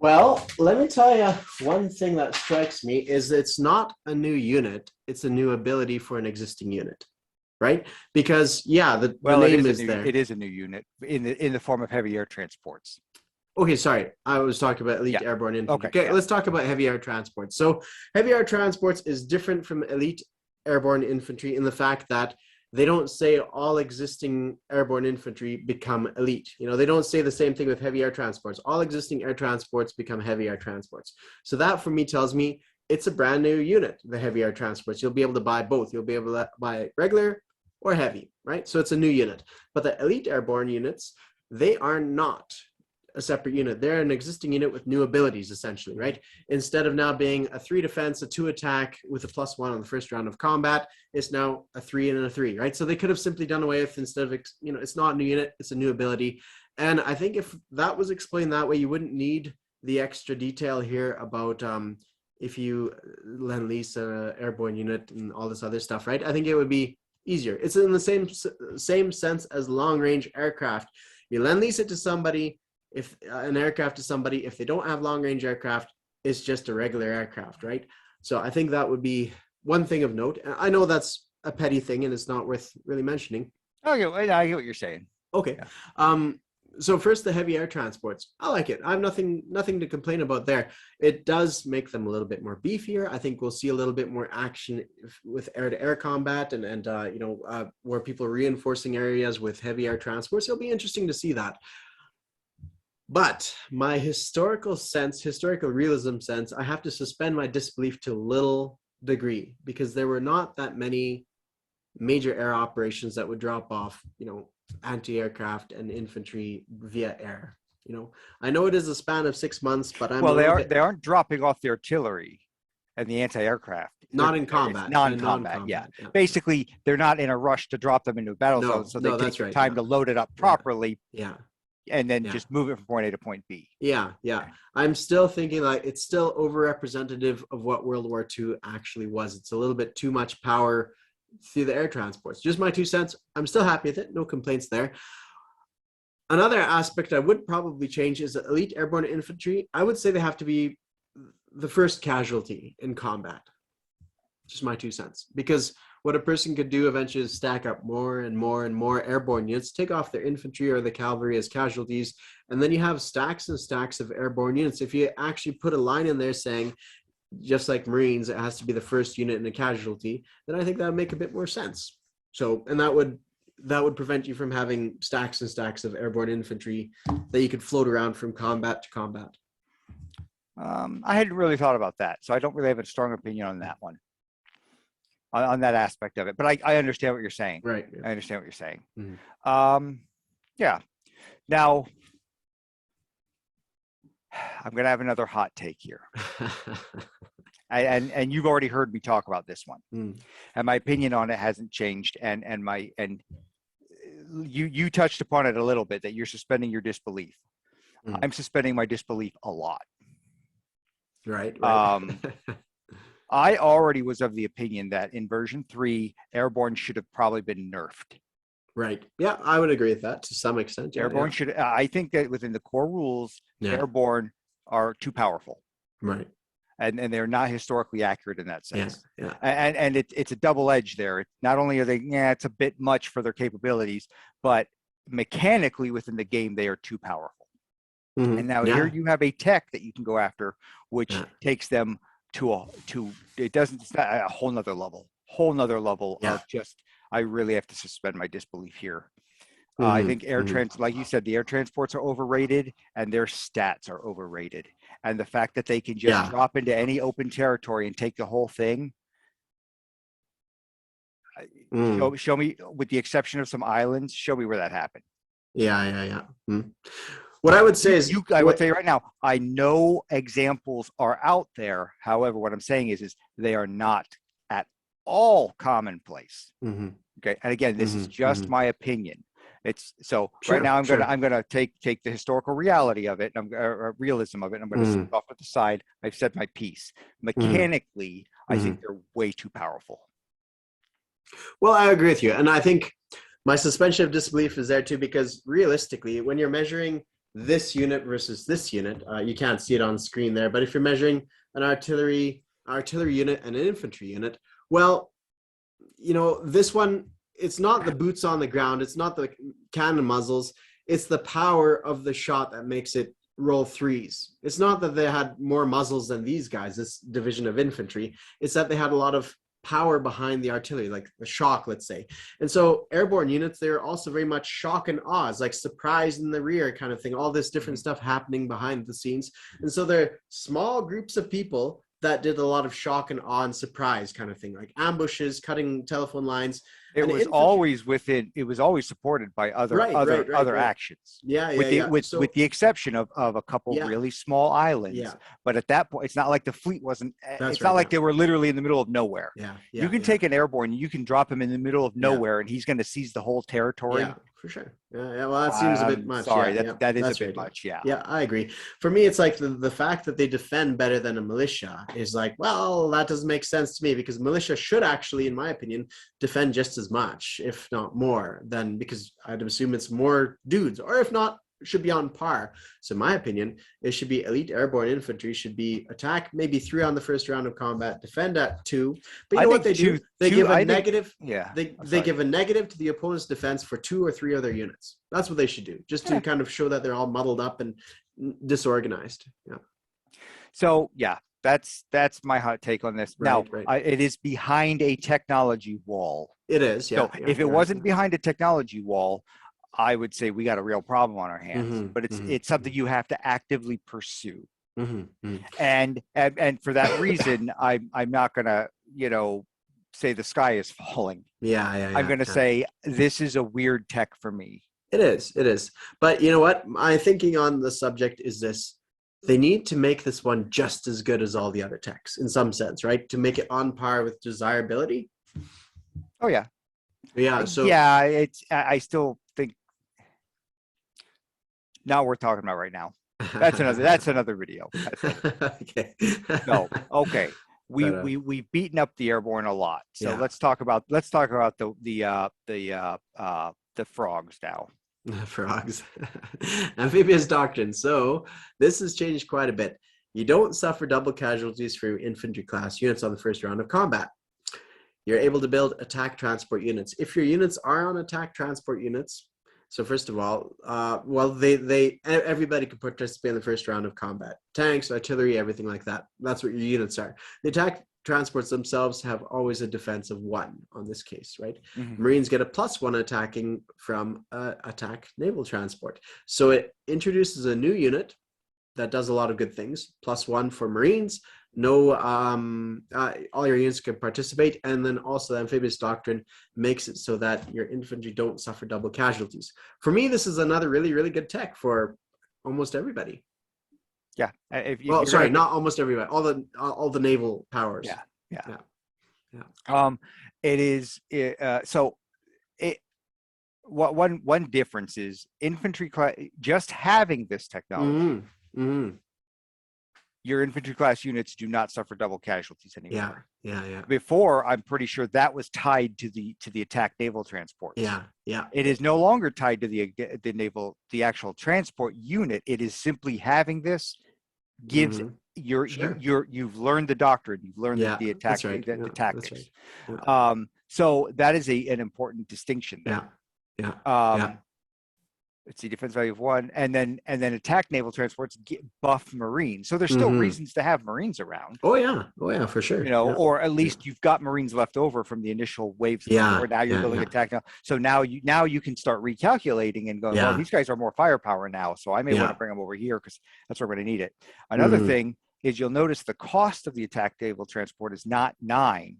Well, let me tell you one thing that strikes me is it's not a new unit, it's a new ability for an existing unit, right? Because yeah, the Well, name is there. it is a new unit in the form of heavy air transports. Okay, sorry. I was talking about elite Yeah. airborne infantry. Okay. Okay, Yeah. let's talk about heavy air transports. So heavy air transports is different from elite airborne infantry in the fact that they don't say all existing airborne infantry become elite. You know, they don't say the same thing with heavy air transports. All existing air transports become heavy air transports. So that for me tells me it's a brand new unit, the heavy air transports. You'll be able to buy both. You'll be able to buy regular or heavy, right? So it's a new unit. But the elite airborne units, they are not a separate unit. They're an existing unit with new abilities, essentially, right? Instead of now being a 3 defense, a 2 attack with a +1 on the first round of combat, it's now a 3 and a 3, right? So they could have simply done away with, instead of, it's not a new unit, it's a new ability. And I think if that was explained that way, you wouldn't need the extra detail here about if you lend lease an airborne unit and all this other stuff, right? I think it would be easier. It's in the same sense as long range aircraft. You lend lease it to somebody, if an aircraft to somebody, if they don't have long range aircraft, it's just a regular aircraft, right? So I think that would be one thing of note. I know that's a petty thing and it's not worth really mentioning. Okay, I get what you're saying. Okay. Yeah. So first, the heavy air transports. I like it. I have nothing to complain about there. It does make them a little bit more beefier. I think we'll see a little bit more action with air-to-air combat and where people are reinforcing areas with heavy air transports. It'll be interesting to see that. But my historical realism sense, I have to suspend my disbelief to a little degree because there were not that many major air operations that would drop off, anti-aircraft and infantry via air. I know it is a span of 6 months, but they aren't dropping off the artillery and the anti-aircraft. Not in combat. It's non-combat, yeah. Basically, they're not in a rush to drop them into a battle zone, so they take time to load it up properly. Yeah. And then just move it from point A to point B. Yeah. I'm still thinking like it's still overrepresentative of what World War II actually was. It's a little bit too much power through the air transports. Just my 2 cents. I'm still happy with it. No complaints there. Another aspect I would probably change is elite airborne infantry. I would say they have to be the first casualty in combat. Just my 2 cents. Because what a person could do eventually is stack up more and more and more airborne units, take off their infantry or the cavalry as casualties, and then you have stacks and stacks of airborne units. If you actually put a line in there saying, just like Marines, it has to be the first unit in a casualty, then I think that would make a bit more sense. So, and that would prevent you from having stacks and stacks of airborne infantry that you could float around from combat to combat. I hadn't really thought about that, so I don't really have a strong opinion on that one. On that aspect of it, but I understand what you're saying. Right. Yeah. I understand what you're saying. Mm-hmm. Yeah. Now, I'm going to have another hot take here, and you've already heard me talk about this one, and my opinion on it hasn't changed. And you touched upon it a little bit, that you're suspending your disbelief. I'm suspending my disbelief a lot. Right. I already was of the opinion that in version 3, airborne should have probably been nerfed. Right. Yeah, I would agree with that to some extent. Airborne should. I think that within the core rules, airborne are too powerful. Right. And they're not historically accurate in that sense. Yeah. And it's a double edge there. Not only are they, it's a bit much for their capabilities, but mechanically within the game, they are too powerful. And now here you have a tech that you can go after, which takes them it's not a whole nother level of just, I really have to suspend my disbelief here. I think like you said, the air transports are overrated and their stats are overrated. And the fact that they can just drop into any open territory and take the whole thing. Show me, with the exception of some islands, show me where that happened. Yeah. What I would say is, I would say right now, I know examples are out there. However, what I'm saying is they are not at all commonplace. Okay, and again, this is just my opinion. It's so right now. I'm gonna take the historical reality of it, realism of it. And I'm gonna sit off at the side. I've said my piece. Mechanically, I think they're way too powerful. Well, I agree with you, and I think my suspension of disbelief is there too, because realistically, when you're measuring this unit versus this unit, you can't see it on screen there, but if you're measuring an artillery unit and an infantry unit, well, you know, this one, it's not the boots on the ground, it's not the cannon muzzles, it's the power of the shot that makes it roll threes. It's not that they had more muzzles than these guys, this division of infantry, it's that they had a lot of power behind the artillery, like the shock, let's say. And so airborne units, they're also very much shock and awe, it's like surprise in the rear kind of thing, all this different stuff happening behind the scenes. And so they're small groups of people that did a lot of shock and awe and surprise kind of thing, like ambushes, cutting telephone lines. It was always within. It was always supported by other actions. With the exception of a couple really small islands. Yeah. But at that point, it's not like the fleet wasn't. It's not like they were literally in the middle of nowhere. Yeah. You can take an airborne, you can drop him in the middle of nowhere, and he's going to seize the whole territory. Yeah, for sure. Yeah. Well, that seems a bit much. Sorry, that is a bit much. Yeah. Yeah, I agree. For me, it's like the fact that they defend better than a militia is like, well, that doesn't make sense to me, because militia should actually, in my opinion, defend just as much, if not more, than, because I'd assume it's more dudes, or if not, should be on par. So in my opinion, it should be elite airborne infantry should be attack maybe 3 on the first round of combat, defend at 2. But you know what they do? They give a negative. They give a negative to the opponent's defense for 2 or 3 other units. That's what they should do, just to kind of show that they're all muddled up and disorganized. Yeah. So yeah, that's my hot take on this. Now, it is behind a technology wall. It is. Yeah. So if it wasn't behind a technology wall, I would say we got a real problem on our hands. But it's something you have to actively pursue. And for that reason, I'm not gonna, say the sky is falling. I'm gonna say this is a weird tech for me. It is. But you know what? My thinking on the subject is this: they need to make this one just as good as all the other techs in some sense, right? To make it on par with desirability. Oh yeah. Yeah. So I still think. Now we're talking about right now. That's another video. Okay. No. Okay. We've beaten up the airborne a lot. So let's talk about the frogs now. Frogs. Amphibious doctrine. So this has changed quite a bit. You don't suffer double casualties for your infantry class units on the first round of combat. You're able to build attack transport units. If your units are on attack transport units, so first of all, everybody can participate in the first round of combat. Tanks, artillery, everything like that. That's what your units are. The attack transports themselves have always a defense of 1 on this case, right? Marines get a +1 attacking from attack naval transport. So it introduces a new unit that does a lot of good things. +1 for Marines. No, all your units can participate, and then also the amphibious doctrine makes it so that your infantry don't suffer double casualties. For me, this is another really, really good tech for almost everybody. Yeah. Not almost everybody. All the naval powers. Yeah. It is. One difference is infantry class. Just having this technology. Your infantry class units do not suffer double casualties anymore. Yeah. Before, I'm pretty sure that was tied to the attack naval transports. Yeah. It is no longer tied to the actual transport unit. It is simply having this gives you've learned the doctrine. You've learned the attack the tactics. Right. So that is an important distinction there. Let's see, defense value of 1, and then attack naval transports buff Marines. So there's still reasons to have Marines around. Oh yeah, for sure. Or at least you've got Marines left over from the initial waves. Or now you're building attack now. So now you can start recalculating and going, well, these guys are more firepower now, so I may want to bring them over here because that's where we're going to need it. Another thing is you'll notice the cost of the attack naval transport is not 9,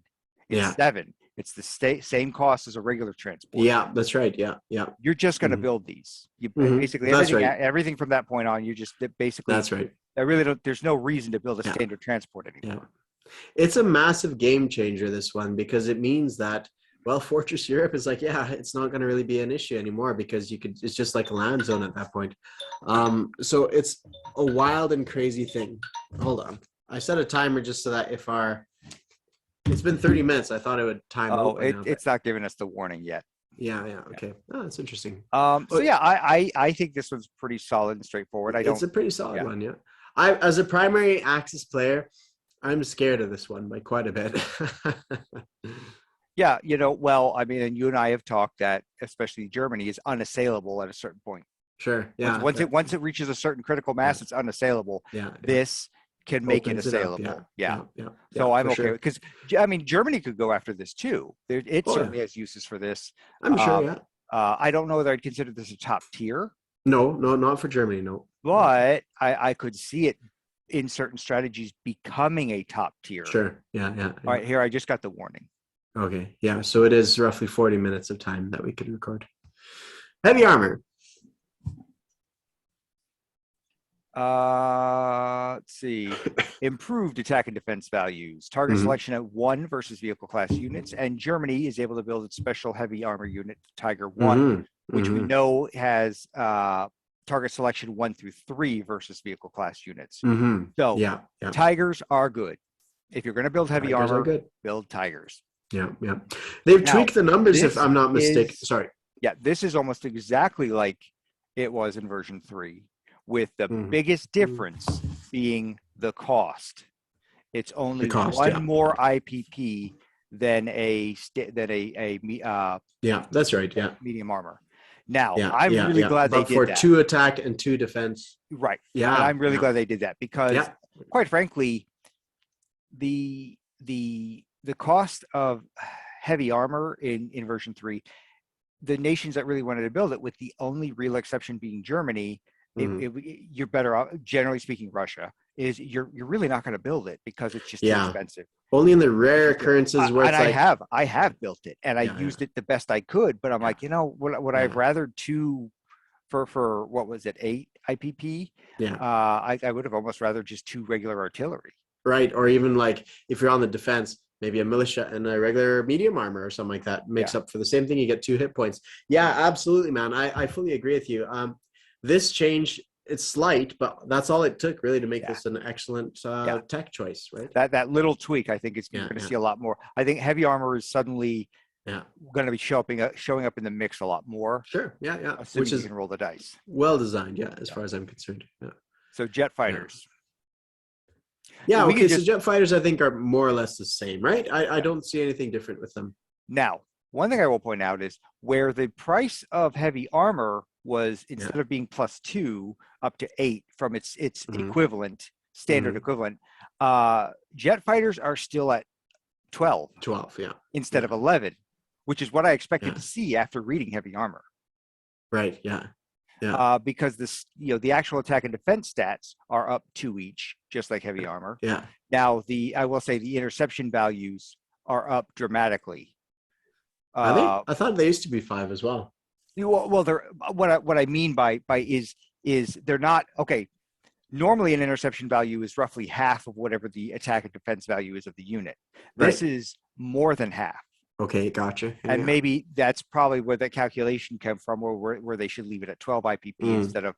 it's 7. It's the same cost as a regular transport. Yeah, that's right. Yeah. You're just going to build these. You basically everything from that point on. You just basically. That's right. I really don't. There's no reason to build a standard transport anymore. Yeah. It's a massive game changer, this one, because it means that Fortress Europe is like, it's not going to really be an issue anymore because it's just like a land zone at that point. So it's a wild and crazy thing. Hold on, I set a timer just so that it's been 30 minutes. I thought it would time. It's not giving us the warning yet. Yeah, yeah. Okay. Oh, that's interesting. So Oh, yeah, I think this one's pretty solid and straightforward. I it's don't. a pretty solid Yeah. one, yeah. I, as a primary Axis player, I'm scared of this one by quite a bit. Yeah, well, I mean, and you and I have talked that, especially Germany, is unassailable at a certain point. Sure. Once Yeah. once it once it reaches a certain critical Yeah. mass, it's unassailable. Yeah. Yeah. This can make it Opens it up. Yeah. assailable. Yeah. Yeah. Yeah. Yeah. So I'm For okay sure. because I mean Germany could go after this too. It Oh yeah. certainly has uses for this. I'm sure. Um, Yeah. I don't know whether I'd consider this a top tier, No. No. Not for Germany. No. No. but I could see it in certain strategies becoming a top tier. Sure. Yeah. Yeah. All right, here I just got the warning. Okay. Yeah. So it is roughly 40 minutes of time that we can record. Heavy armor. Let's see. Improved attack and defense values. Target selection at 1 versus vehicle class units. And Germany is able to build its special heavy armor unit, Tiger 1, which we know has target selection 1 through 3 versus vehicle class units. So yeah. Tigers are good. If you're going to build heavy Tigers are armor, good. build Tigers. Yeah. Yeah. They've Now, tweaked the numbers, if I'm not mistaken. Sorry. Yeah, this is almost exactly like it was in version 3. With the biggest difference being the cost. It's only one more IPP than a yeah, that's right. Yeah, medium armor. Now I'm really glad they did for that. 2 attack and 2 defense. Right. Yeah, and I'm really glad they did that because, quite frankly, the cost of heavy armor in version 3, the nations that really wanted to build it, with the only real exception being Germany. You're better off, generally speaking. Russia is you're really not going to build it because it's just too expensive. Only in the rare occurrences where it's I have built it and I used it the best I could, but I'm like, would I have rather 2 for what was it, 8 IPP? I would have almost rather just 2 regular artillery. Right, or even like if you're on the defense, maybe a militia and a regular medium armor or something like that makes up for the same thing. You get 2 hit points. Yeah, absolutely, man. I fully agree with you. This change, it's slight, but that's all it took really to make this an excellent tech choice, right? That little tweak, I think, is going to see a lot more. I think heavy armor is suddenly going to be showing up in the mix a lot more. Sure, yeah. Which is you can roll the dice. Well designed, as far as I'm concerned. Yeah. So jet fighters. Yeah, okay, so jet fighters I think are more or less the same, right? I don't see anything different with them. Now, one thing I will point out is where the price of heavy armor was, instead of being +2 up to 8 from its equivalent, standard equivalent, jet fighters are still at 12. 12, instead of 11, which is what I expected to see after reading heavy armor. Right, yeah. Because this, the actual attack and defense stats are up 2 each, just like heavy armor. Yeah. Now I will say the interception values are up dramatically. I thought they used to be 5 as well. Well, they're what I mean by is they're not okay. Normally, an interception value is roughly half of whatever the attack and defense value is of the unit. This is more than half. Okay, gotcha. And maybe that's probably where that calculation came from, where they should leave it at 12 IPP instead of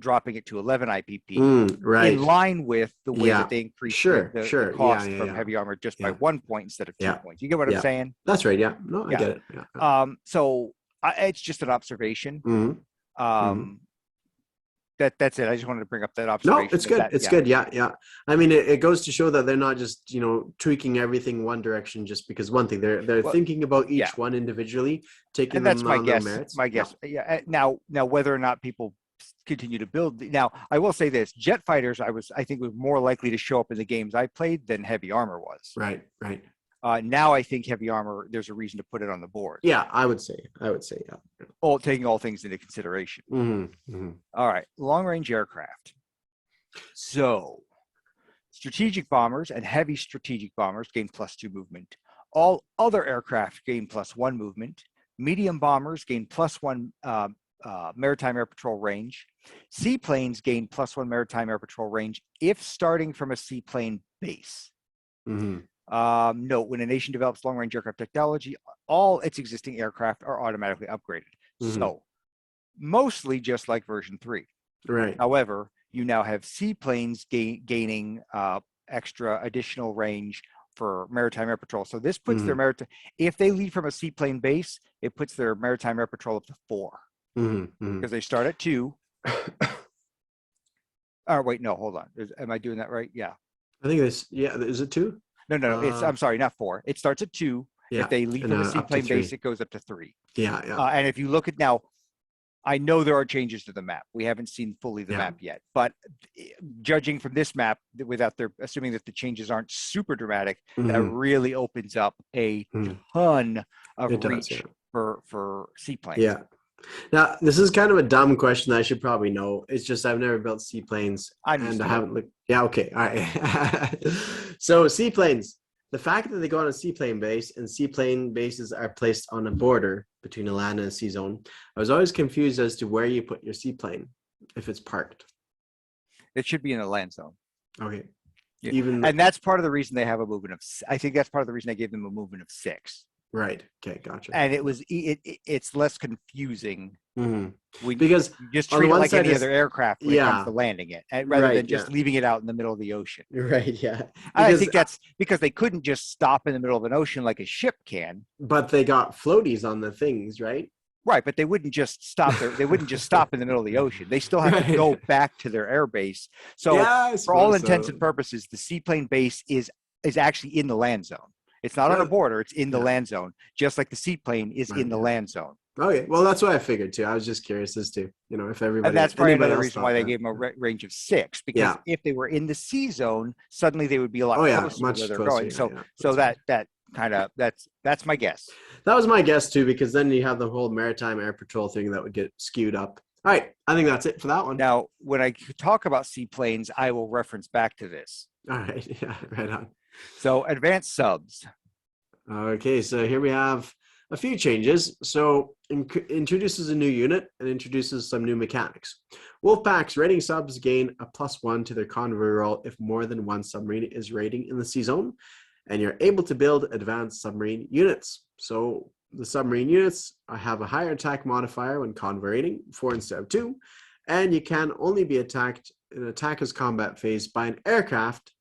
dropping it to 11 IPP, right? In line with the way that they increased the cost from heavy armor just by 1 point instead of 2 points. You get what I'm saying? That's right. Yeah. No, I get it. Yeah. So it's just an observation. That's it. I just wanted to bring up that observation. No, it's good. It's good. Yeah. I mean, it goes to show that they're not just, tweaking everything one direction just because one thing. They're thinking about each one individually, taking them on their merits. My guess. Yeah. Now, whether or not people continue to build. Now, I will say this: jet fighters, I think, was more likely to show up in the games I played than heavy armor was. Right. Now I think heavy armor, there's a reason to put it on the board. Yeah, I would say, yeah. Taking all things into consideration. All right, long-range aircraft. So, strategic bombers and heavy strategic bombers gain +2 movement. All other aircraft gain +1 movement. Medium bombers gain +1 maritime air patrol range. Seaplanes gain +1 maritime air patrol range if starting from a seaplane base. Note, when a nation develops long-range aircraft technology, all its existing aircraft are automatically upgraded. So, mostly just like version 3. Right. However, you now have seaplanes gaining extra additional range maritime air patrol. So this puts their maritime, if they lead from a seaplane base, it puts their maritime air patrol up to 4 because they start at 2. Oh wait, no, hold on. Am I doing that right? Yeah. I think this. Yeah, is it 2? No. I'm sorry, not 4. It starts at 2. Yeah, if they leave from a seaplane base, it goes up to 3. Yeah. And if you look at now, I know there are changes to the map. We haven't seen fully the map yet, but judging from this map, without their assuming that the changes aren't super dramatic, that really opens up a ton of reach for seaplanes. Yeah. Now, this is kind of a dumb question that I should probably know. It's just I've never built seaplanes, and I haven't looked. Yeah, okay, all right. So seaplanes, the fact that they go on a seaplane base and seaplane bases are placed on a border between a land and a sea zone, I was always confused as to where you put your seaplane if it's parked. It should be in a land zone. Okay. Yeah. And that's part of the reason they have a movement of. I think that's part of the reason I gave them a movement of 6. Right. Okay. Gotcha. And it's less confusing because you just treat it like any other aircraft when it comes to landing it, rather than just leaving it out in the middle of the ocean. Right. Yeah. I think that's because they couldn't just stop in the middle of an ocean like a ship can. But they got floaties on the things, right? Right, but they wouldn't just stop there. They wouldn't just stop in the middle of the ocean. They still have to go back to their air base. So for all intents and purposes, the seaplane base is actually in the land zone. It's not on a border. It's in the land zone, just like the seaplane is in the land zone. Okay, well, that's what I figured too. I was just curious as to, if everybody. And that's probably another reason why they gave them a range of 6, because if they were in the sea zone, suddenly they would be a lot closer much to where they're closer, going. So that kind of that's my guess. That was my guess too, because then you have the whole maritime air patrol thing that would get skewed up. All right, I think that's it for that one. Now, when I talk about seaplanes, I will reference back to this. All right, yeah, right on. So advanced subs. Okay, so here we have a few changes. So introduces a new unit and introduces some new mechanics. Wolfpack's raiding subs gain a +1 to their convoy roll if more than one submarine is raiding in the sea zone, and you're able to build advanced submarine units. So the submarine units have a higher attack modifier when convoy raiding, 4 instead of 2, and you can only be attacked in attacker's combat phase by an aircraft,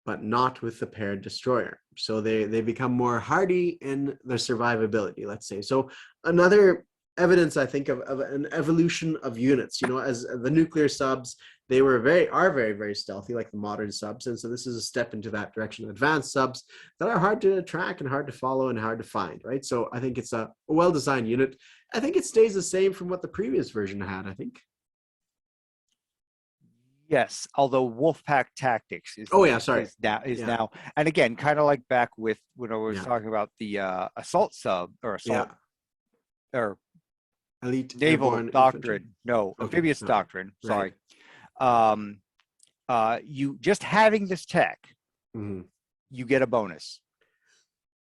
but not with the paired destroyer. So they become more hardy in their survivability, let's say. So another evidence, I think, of an evolution of units. As the nuclear subs, they are very, very stealthy, like the modern subs. And so this is a step into that direction of advanced subs that are hard to track and hard to follow and hard to find, right? So I think it's a well-designed unit. I think it stays the same from what the previous version had, I think. Yes, although Wolfpack Tactics is now, and again, kind of like back with when I was talking about the assault sub or assault or elite naval doctrine, amphibious doctrine. Sorry, you just having this tech, you get a bonus.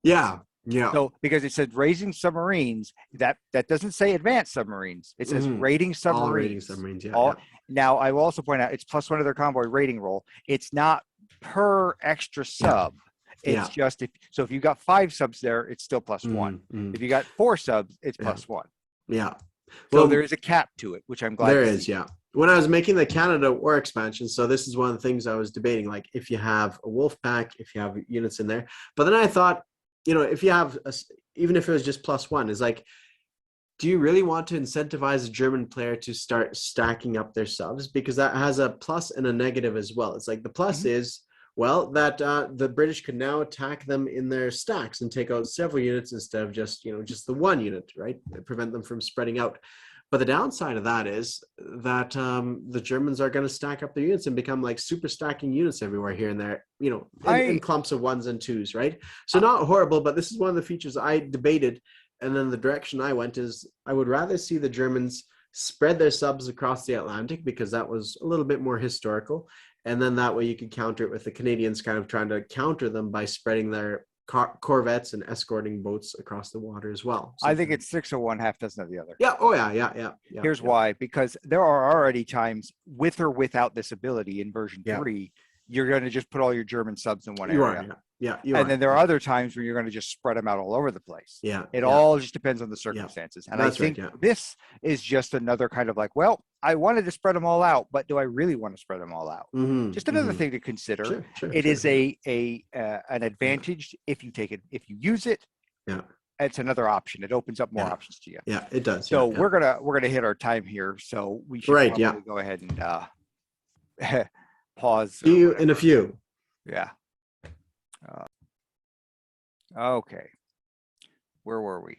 Yeah. So because it said raising submarines, that doesn't say advanced submarines. It says raiding submarines. All raiding submarines, Now, I will also point out it's +1 of their convoy rating roll. It's not per extra sub. It's just if you got 5 subs there, it's still +1. If you got 4 subs, it's +1. Yeah. Well, so there is a cap to it, which I'm glad there is. Yeah. When I was making the Canada War expansion, so this is one of the things I was debating, like if you have a wolf pack, if you have units in there. But then I thought, if you have, even if it was just +1, is like, do you really want to incentivize a German player to start stacking up their subs? Because that has a plus and a negative as well. It's like the plus is, well, that the British can now attack them in their stacks and take out several units instead of just the one unit, right? Prevent them from spreading out. But the downside of that is that the Germans are going to stack up their units and become like super stacking units everywhere here and there, in clumps of 1s and 2s, right? So not horrible, but this is one of the features I debated. And then the direction I went is I would rather see the Germans spread their subs across the Atlantic, because that was a little bit more historical. And then that way you could counter it with the Canadians kind of trying to counter them by spreading their corvettes and escorting boats across the water as well. So I think it's 6 of one, half dozen of the other. Yeah. Oh, yeah. Here's why. Because there are already times with or without this ability in version 3, you're going to just put all your German subs in one area. And then there are other times where you're going to just spread them out all over the place. It all just depends on the circumstances. And I think this is just another kind of like, well, I wanted to spread them all out, but do I really want to spread them all out? Mm-hmm, Just another thing to consider. Sure, It is an advantage if you take it, if you use it. Yeah. It's another option. It opens up more options to you. Yeah, it does. So we're gonna hit our time here. So we should probably go ahead and pause. See you in a few. Yeah. Okay. Where were we?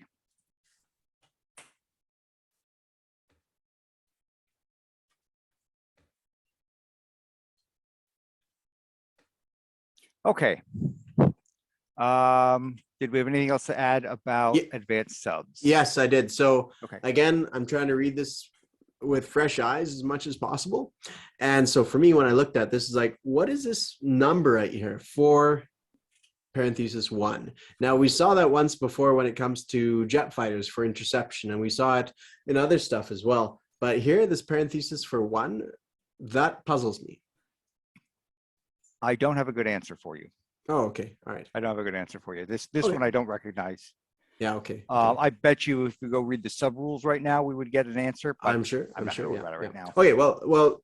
Okay. Did we have anything else to add about advanced subs? Yes, I did. So again, I'm trying to read this with fresh eyes as much as possible. And so for me, when I looked at this, is like, what is this number right here? 4 parenthesis 1. Now we saw that once before when it comes to jet fighters for interception, and we saw it in other stuff as well. But here, this parenthesis for 1, that puzzles me. I don't have a good answer for you. Oh, okay. All right. I don't have a good answer for you. This one I don't recognize. Yeah, okay. I bet you if we go read the sub rules right now, we would get an answer. I'm sure. I'm not sure about it right now. Okay, well,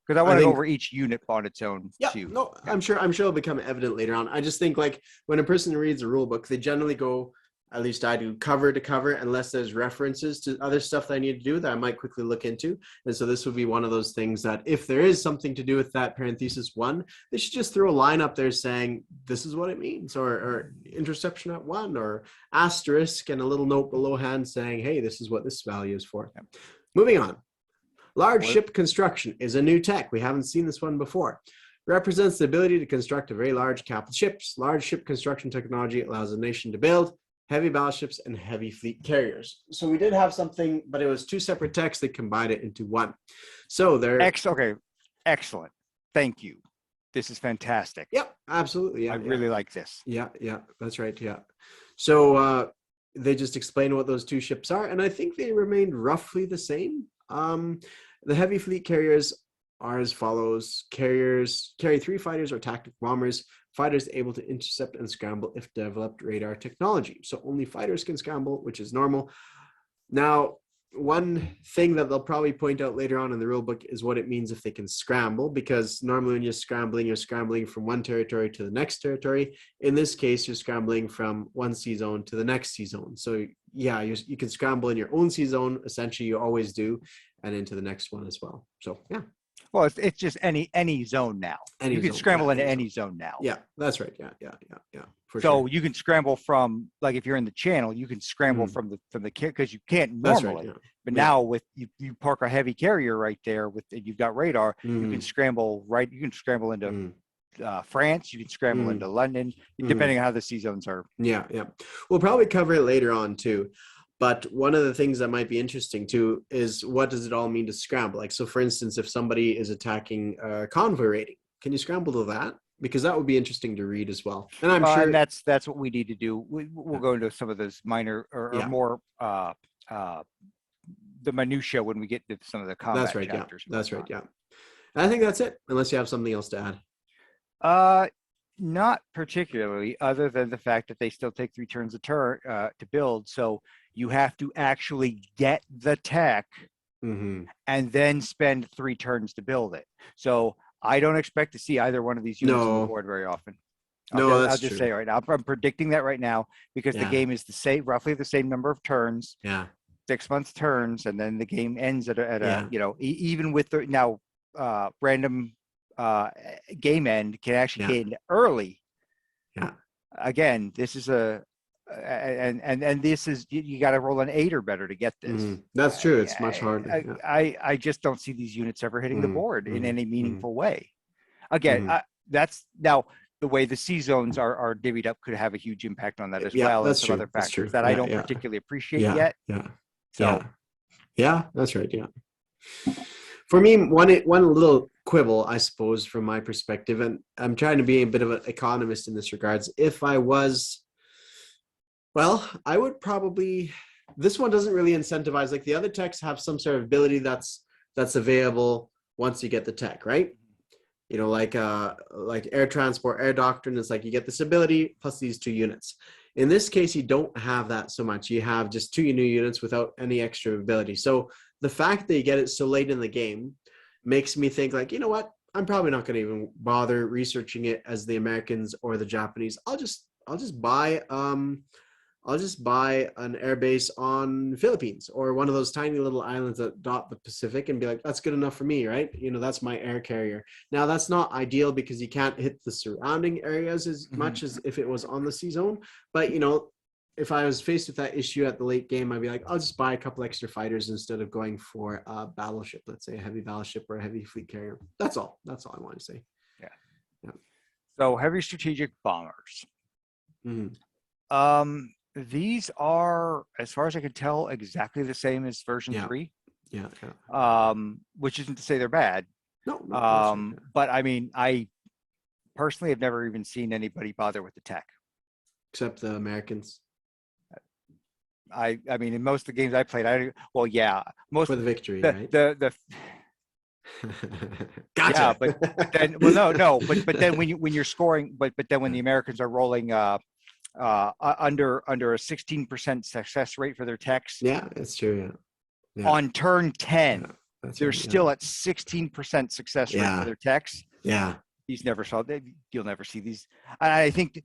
because I want to go over each unit on its own too. No, I'm sure it'll become evident later on. I just think like when a person reads a rule book, they generally go, at least I do, cover to cover, unless there's references to other stuff that I need to do that I might quickly look into. And so this would be one of those things that if there is something to do with that parenthesis 1, they should just throw a line up there saying, this is what it means, or interception at 1, or asterisk, and a little note below hand saying, hey, this is what this value is for. Yeah. Moving on. Large ship construction is a new tech. We haven't seen this one before. Represents the ability to construct a very large capital ships. Large ship construction technology allows a nation to build heavy battleships and heavy fleet carriers. So we did have something, but it was 2 separate texts that combined it into one. So there. Okay, excellent. Thank you. This is fantastic. Yep, absolutely. Yeah, I really like this. Yeah, that's right. Yeah. So they just explained what those 2 ships are, and I think they remained roughly the same. The heavy fleet carriers are as follows. Carriers carry 3 fighters or tactical bombers. Fighters able to intercept and scramble if developed radar technology. So only fighters can scramble, which is normal. Now, one thing that they'll probably point out later on in the rule book is what it means if they can scramble, because normally when you're scrambling from one territory to the next territory. In this case, you're scrambling from one sea zone to the next sea zone. So yeah, you can scramble in your own sea zone. Essentially, you always do, and into the next one as well. So yeah. Well, it's just any zone now. You can scramble into any zone now. Yeah, that's right. Yeah. So you can scramble from, like, if you're in the channel, you can scramble from the because you can't normally. Right, but now with you park a heavy carrier right there with you've got radar, you can scramble right. You can scramble into France. You can scramble into London, depending on how the sea zones are. Yeah. We'll probably cover it later on too. But one of the things that might be interesting too is what does it all mean to scramble? Like, so for instance, if somebody is attacking convoy raiding, can you scramble to that? Because that would be interesting to read as well. And I'm sure and that's what we need to do. We'll go into some of those minor or more the minutia when we get to some of the combat chapters. That's right. Yeah. I think that's it. Unless you have something else to add. Not particularly, other than the fact that they still take 3 turns to build. So you have to actually get the tech and then spend 3 turns to build it. So I don't expect to see either one of these units on the board very often. I'll just say right now, I'm predicting that right now because the game is roughly the same number of turns. Yeah. 6 months turns, and then the game ends at a even with the now random game end can actually end early. Again, this is and this is you got to roll an 8 or better to get this. That's true. It's much harder. I just don't see these units ever hitting the board in any meaningful way. Again, that's now the way the sea zones are divvied up could have a huge impact on that as well as some other factors that I don't particularly appreciate yet. Yeah, that's right. Yeah. For me, one little quibble, I suppose, from my perspective, and I'm trying to be a bit of an economist in this regards. If I was, well, I would probably, this one doesn't really incentivize, like the other techs have some sort of ability that's available once you get the tech, right? You know, like air transport, air doctrine, it's like you get this ability plus these 2 units. In this case, you don't have that so much. You have just 2 new units without any extra ability. So the fact that you get it so late in the game makes me think like, you know what? I'm probably not going to even bother researching it as the Americans or the Japanese. I'll just buy an airbase on Philippines or one of those tiny little islands that dot the Pacific and be like, that's good enough for me, right? You know, that's my air carrier. Now, that's not ideal because you can't hit the surrounding areas as much as if it was on the sea zone. But, you know, if I was faced with that issue at the late game, I'd be like, I'll just buy a couple extra fighters instead of going for a battleship, let's say a heavy battleship or a heavy fleet carrier. That's all. That's all I want to say. Yeah. Yeah. So heavy strategic bombers. Mm-hmm. These are, as far as I can tell, exactly the same as version 3. Yeah. Which isn't to say they're bad. No. But I mean, I personally have never even seen anybody bother with the tech. Except the Americans. I mean, in most of the games I played, most for the victory, right? The gotcha. Yeah, but then, well, no, but then when you're scoring, but then when the Americans are rolling under a 16% success rate for their techs. Yeah, it's true. Yeah. On turn 10, they're right, still at 16% success rate for their techs. Yeah. You'll never see these. And I think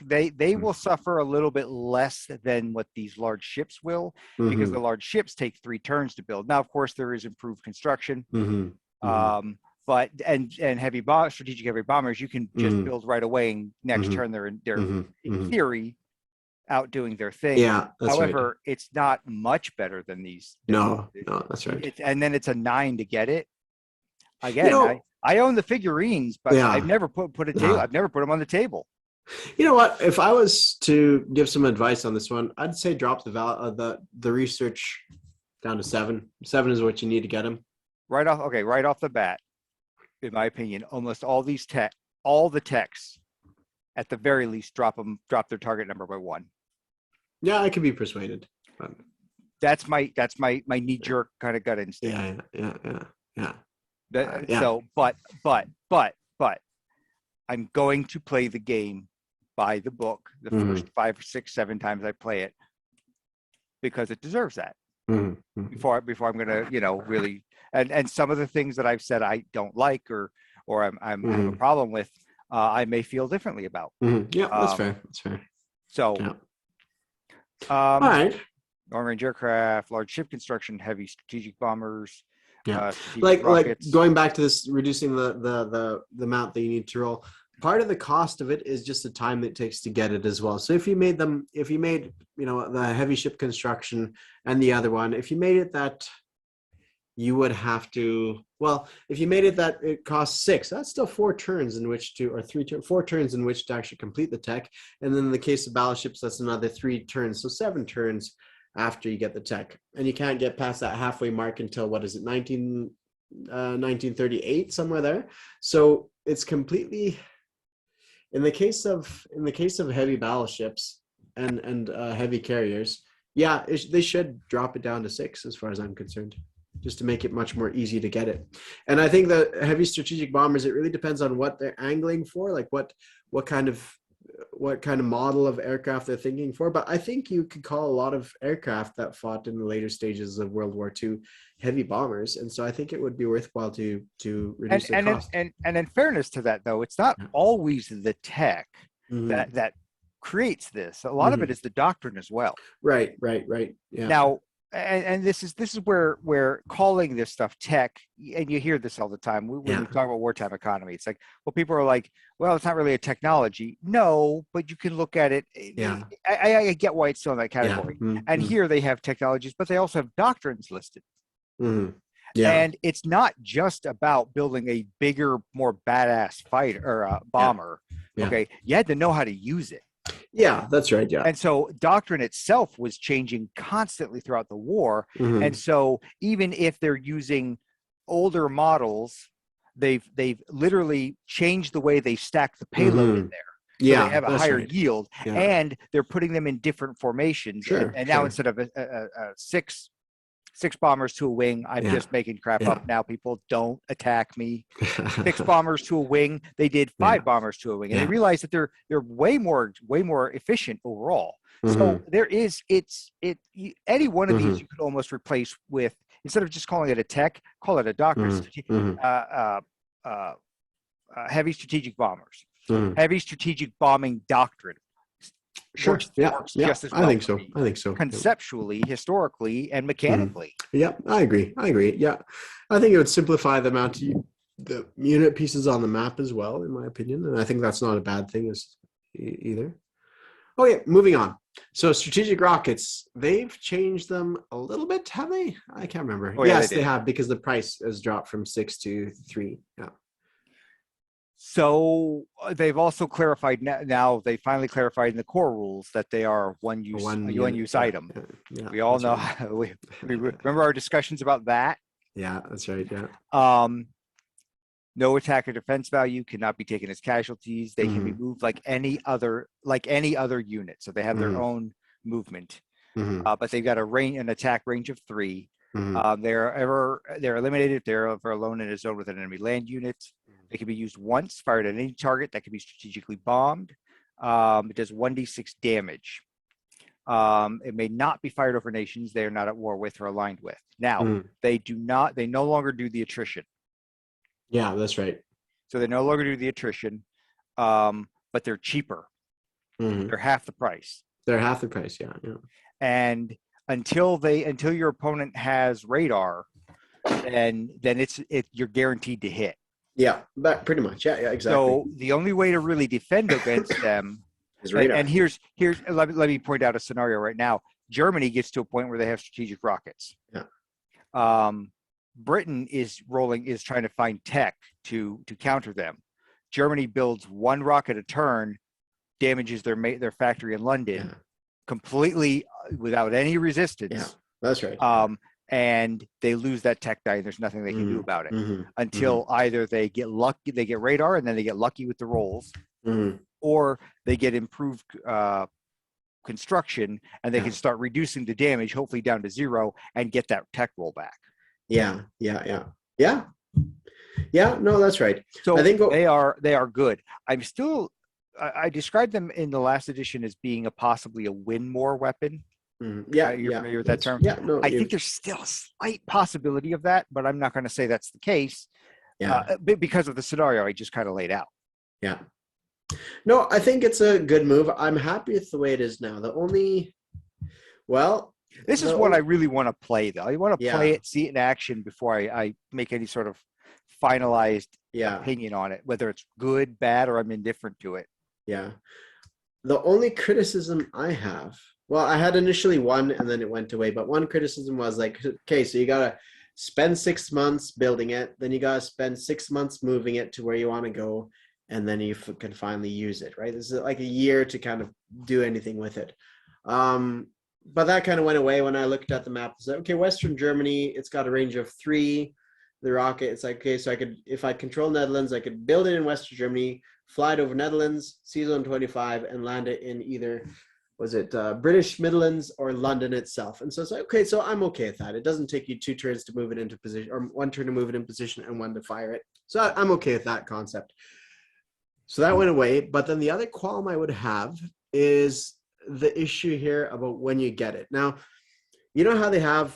they will suffer a little bit less than what these large ships will, because the large ships take 3 turns to build. Now, of course, there is improved construction. But strategic heavy bombers, you can just build right away, and next turn they're in theory outdoing their thing. Yeah, that's However, right. it's not much better than these. No, that's right. And then it's a 9 to get it. Again, I own the figurines, but I've never put a table. I've never put them on the table. You know what? If I was to give some advice on this one, I'd say drop the research down to 7. 7 is what you need to get them. Right off the bat, in my opinion, almost all the techs, at the very least, drop their target number by 1. Yeah, I could be persuaded. But... That's my knee jerk kind of gut instinct. Yeah. So, but I'm going to play the game by the book the first 5, 6, 7 times I play it, because it deserves that. Before I'm gonna, really, and some of the things that I've said I don't like or I'm have a problem with, I may feel differently about. Yeah, that's fair. That's fair. So, all right. Long-range aircraft, large ship construction, heavy strategic bombers. Like going back to this, reducing the amount that you need to roll. Part of the cost of it is just the time that it takes to get it as well. So if you made the heavy ship construction and the other one, if you made it that you would have to, if you made it that it costs 6, that's still 4 turns in which to, or 4 turns in which to actually complete the tech. And then in the case of battleships, that's another 3 turns. So 7 turns after you get the tech. And you can't get past that halfway mark until, 1938, somewhere there. So it's completely, in the case of heavy battleships and heavy carriers, they should drop it down to 6 as far as I'm concerned, just to make it much more easy to get it. And I think the heavy strategic bombers, it really depends on what they're angling for, like what kind of model of aircraft they're thinking for. But I think you could call a lot of aircraft that fought in the later stages of World War II heavy bombers. And so I think it would be worthwhile to reduce the cost. And in fairness to that, though, it's not always the tech that creates this. A lot of it is the doctrine as well. Right. Yeah. Now, and this is where calling this stuff tech, and you hear this all the time when we talk about wartime economy. It's like, well, people are like, well, it's not really a technology. No, but you can look at it. Yeah, I get why it's still in that category. And here they have technologies, but they also have doctrines listed. Yeah, and it's not just about building a bigger, more badass fighter or bomber. Yeah. Okay, you had to know how to use it. Yeah, that's right. Yeah. And so doctrine itself was changing constantly throughout the war. And so even if they're using older models, they've literally changed the way they stack the payload in there. So they have a higher yield, and they're putting them in different formations. And now instead of a 6 bombers to a wing, I'm just making crap up now. People don't attack me. 6 bombers to a wing. They did 5 bombers to a wing, and they realized that they're way more efficient overall. So there is any one of these you could almost replace with instead of just calling it a tech, call it a doctrine. Heavy strategic bombers, heavy strategic bombing doctrine. Sure. Works Yeah. just as I well think so. I think so. conceptually, historically, and mechanically. Yeah, I agree. Yeah, I think it would simplify the amount of the unit pieces on the map as well, in my opinion, and I think that's not a bad thing either. Okay, moving on. So strategic rockets, they've changed them a little bit, have they? I can't remember. Oh, yeah, Yes, they have, because the price has dropped from 6 to 3. Yeah. So they've also clarified now. They finally clarified in the core rules that they are one use item. Yeah, we all know. Right. we remember our discussions about that. Yeah, that's right. Yeah. No attack or defense value, cannot be taken as casualties. They can be moved like any other unit. So they have their own movement. But they've got an attack range of 3. They're eliminated if they're ever alone in a zone with an enemy land unit. They can be used once, fired at any target that can be strategically bombed. It does 1d6 damage. It may not be fired over nations they are not at war with or aligned with. Now, they no longer do the attrition. Yeah, that's right. So they no longer do the attrition, but they're cheaper. They're half the price. They're half the price, yeah. And until your opponent has radar, then you're guaranteed to hit. Yeah, but pretty much. Yeah, exactly. So the only way to really defend against them is radar. And here's let me point out a scenario right now. Germany gets to a point where they have strategic rockets. Yeah. Britain is trying to find tech to counter them. Germany builds 1 rocket a turn, damages their factory in London completely without any resistance. Yeah, that's right. And they lose that tech die, and there's nothing they can do about it until either they get lucky, they get radar, and then they get lucky with the rolls, or they get improved construction, and they can start reducing the damage, hopefully down to 0, and get that tech roll back. Yeah. No, that's right. So I think they are good. I described them in the last edition as being possibly a win more weapon. You're familiar with that term? Yeah, no. I think there's still a slight possibility of that, but I'm not going to say that's the case. Because of the scenario I just kind of laid out. Yeah. No, I think it's a good move. I'm happy with the way it is now. This is what I really want to play, though. I want to play it, see it in action before I make any sort of finalized opinion on it, whether it's good, bad, or I'm indifferent to it. Yeah. The only criticism I have, well, I had initially one and then it went away, but one criticism was like, okay, so you got to spend 6 months building it, then you got to spend 6 months moving it to where you want to go, and then you can finally use it, right? This is like a year to kind of do anything with it. But that kind of went away when I looked at the map. It's like, okay, Western Germany, it's got a range of 3. The rocket, it's like, okay, so if I control Netherlands, I could build it in Western Germany, fly it over Netherlands, sea zone 25, and land it in either, British Midlands or London itself. And so it's like, okay, so I'm okay with that. It doesn't take you 2 turns to move it into position, or 1 turn to move it in position and 1 to fire it. So I'm okay with that concept. So that went away. But then the other qualm I would have is the issue here about when you get it. Now, you know how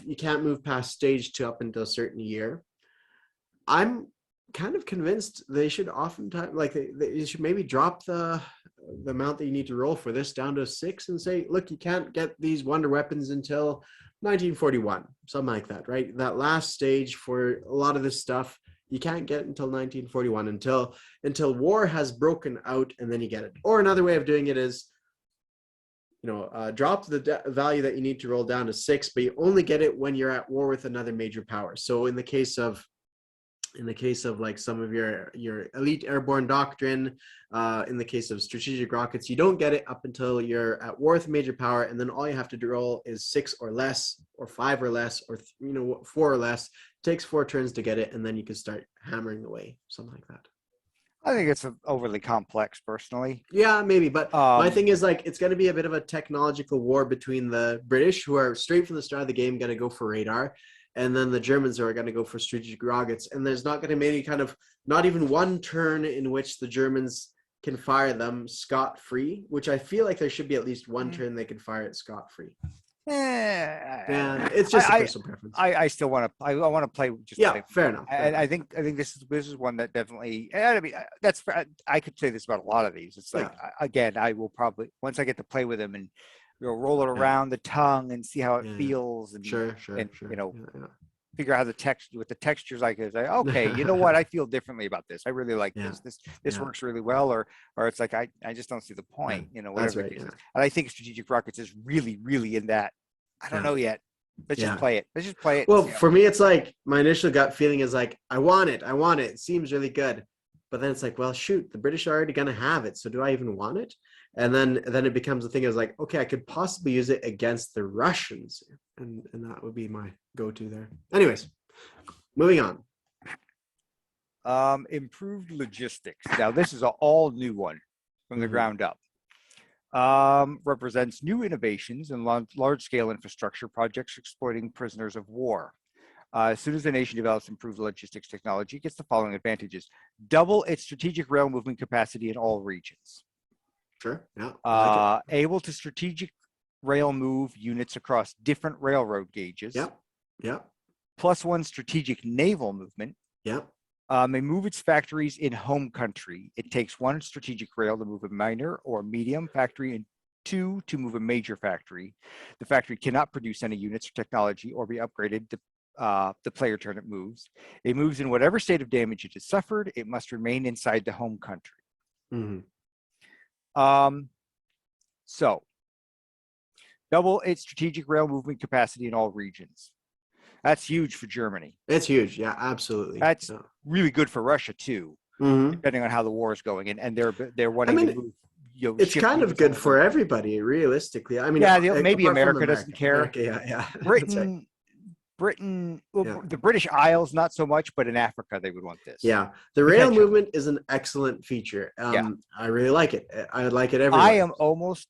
you can't move past stage 2 up until a certain year. I'm kind of convinced they should oftentimes, like they should maybe drop the amount that you need to roll for this down to 6 and say, look, you can't get these wonder weapons until 1941, something like that, right? That last stage for a lot of this stuff, you can't get until 1941 until war has broken out, and then you get it. Or another way of doing it is, drop the value that you need to roll down to 6, but you only get it when you're at war with another major power. So in the case of like some of your elite airborne doctrine, in the case of strategic rockets, you don't get it up until you're at war with a major power, and then all you have to roll is 6 or less, or 5 or less, or 4 or less. It takes 4 turns to get it, and then you can start hammering away, something like that. I think it's overly complex, personally. Yeah, maybe, but my thing is, like, it's going to be a bit of a technological war between the British, who are straight from the start of the game going to go for radar, and then the Germans are going to go for strategic rockets. And there's not going to be any kind of, not even 1 turn in which the Germans can fire them scot-free, which I feel like there should be at least 1 turn they can fire it scot-free. Yeah, it's just a personal preference. I still want to. I want to play. Just yeah, play. fair enough. And I think this is one that definitely. I mean, that's I could say this about a lot of these. It's like again, I will probably once I get to play with them and roll it around the tongue and see how it feels and sure. you know. Figure out how the text with the textures I could say, okay, you know what, I feel differently about this. I really like this works really well, or it's like I just don't see the point, you know, whatever it is. And I think Strategic Rockets is really, really in that. I don't know yet. Let's just play it. Let's just play it. Well, for me, it's like my initial gut feeling is like, I want it. It seems really good. But then it's like, well, shoot, the British are already going to have it. So do I even want it? And then it becomes a thing. I was like, okay, I could possibly use it against the Russians. And that would be my go-to there. Anyways, moving on. Improved logistics. Now, this is an all new one from the ground up. Represents new innovations and large-scale infrastructure projects exploiting prisoners of war. As soon as the nation develops improved logistics technology, it gets the following advantages: double its strategic rail movement capacity in all regions. Sure. Yeah. Able to strategic rail move units across different railroad gauges. Yep. +1 strategic naval movement. Yep. May move its factories in home country. It takes 1 strategic rail to move a minor or medium factory and 2 to move a major factory. The factory cannot produce any units or technology or be upgraded to the player turn it moves. It moves in whatever state of damage it has suffered. It must remain inside the home country. So double its strategic rail movement capacity in all regions. That's huge for Germany. It's huge. Yeah, absolutely. That's really good for Russia too, depending on how the war is going. And they're wanting to move. You know, it's kind of good for everybody, realistically. I mean, maybe America doesn't care. Britain, the British Isles, not so much, but in Africa, they would want this. Yeah, the rail movement is an excellent feature. I really like it. I like it everywhere. I am almost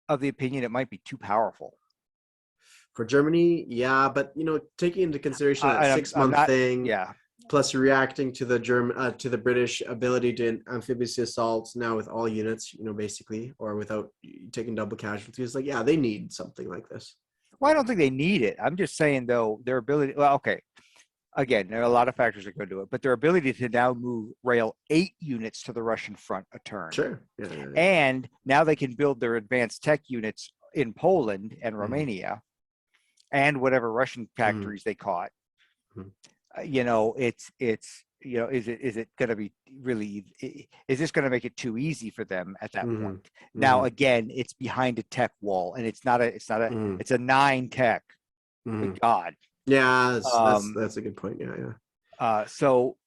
of the opinion it might be too powerful. For Germany, yeah, but you know, taking into consideration that 6-month thing, plus reacting to the British ability to amphibious assaults now with all units, you know, basically, or without taking double casualties, like they need something like this. Well, I don't think they need it. I'm just saying, though, their ability. Well, okay. Again, there are a lot of factors that go to it, but their ability to now move rail 8 units to the Russian front a turn. Sure. And now they can build their advanced tech units in Poland and Romania, and whatever Russian factories they caught. You know, it's you know, is it going to be really? Is this going to make it too easy for them at that point? Now, again, it's behind a tech wall, and it's a 9 tech. Good God. Yeah, that's a good point. So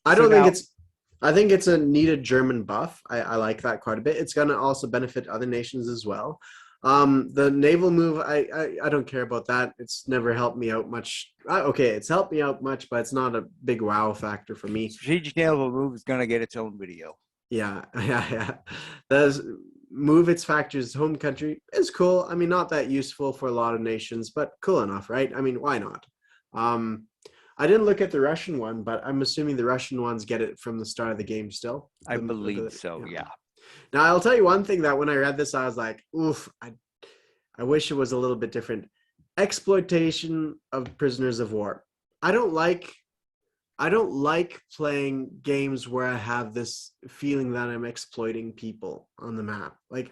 I don't think I think it's a needed German buff. I like that quite a bit. It's going to also benefit other nations as well. The naval move, I don't care about that. It's never helped me out much. It's helped me out much, but it's not a big wow factor for me. Strategic naval move is going to get its own video. Yeah. Does move its factors home country is cool. I mean, not that useful for a lot of nations, but cool enough, right? I mean, why not? I didn't look at the Russian one, but I'm assuming the Russian ones get it from the start of the game still. I believe so, yeah. Now, I'll tell you one thing that when I read this, I was like, oof, I wish it was a little bit different. Exploitation of prisoners of war. I don't like playing games where I have this feeling that I'm exploiting people on the map. Like,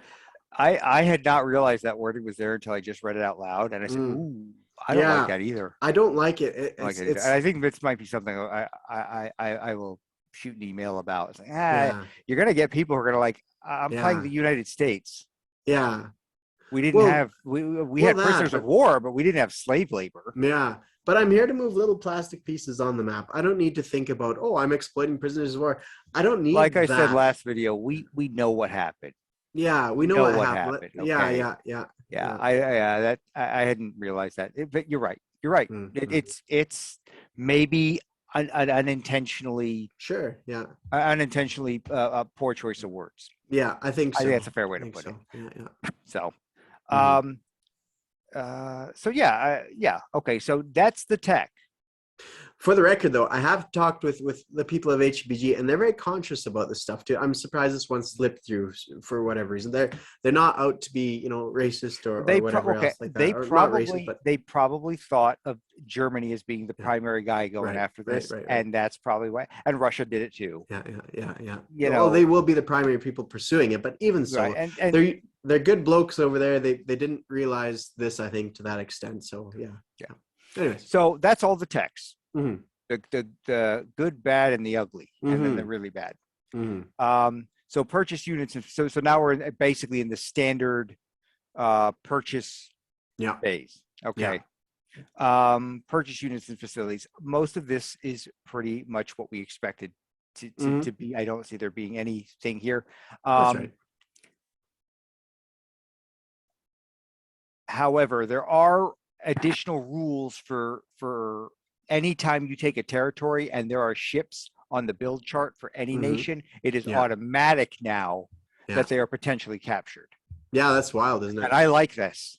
I had not realized that wording was there until I just read it out loud, and I said, "Ooh, I don't like that either." I don't like it. I think this might be something I will shoot an email about. It's like, you're gonna get people who are gonna like, I'm playing the United States. Yeah, we didn't have we had prisoners of war, but we didn't have slave labor. Yeah. But I'm here to move little plastic pieces on the map. I don't need to think about, I'm exploiting prisoners of war. I don't need like I said last video, we know what happened. Yeah, we know what happened. Okay? Yeah. I hadn't realized that. But you're right. You're right. It's maybe unintentionally. Sure. Yeah. Unintentionally poor choice of words. Yeah, I think so. I think that's a fair way to put it. Yeah. So, okay, so that's the tech. For the record, though, I have talked with the people of HBG, and they're very conscious about this stuff too. I'm surprised this one slipped through for whatever reason. They're not out to be, racist or whatever else like that, or not racist, but they probably thought of Germany as being the primary guy going after this, and that's probably why. And Russia did it too. Yeah. Well, they will be the primary people pursuing it, but even so, and they're good blokes over there. They didn't realize this, I think, to that extent. So yeah. Anyways, so that's all the text. Mm-hmm. The good, bad, and the ugly, and then the really bad. So purchase units, and so now we're basically in the standard purchase phase. Okay. Purchase units and facilities. Most of this is pretty much what we expected to be. I don't see there being anything here. That's right. However, there are additional rules for anytime you take a territory and there are ships on the build chart for any nation, it is automatic now that they are potentially captured. Yeah, that's wild, isn't it? And I like this.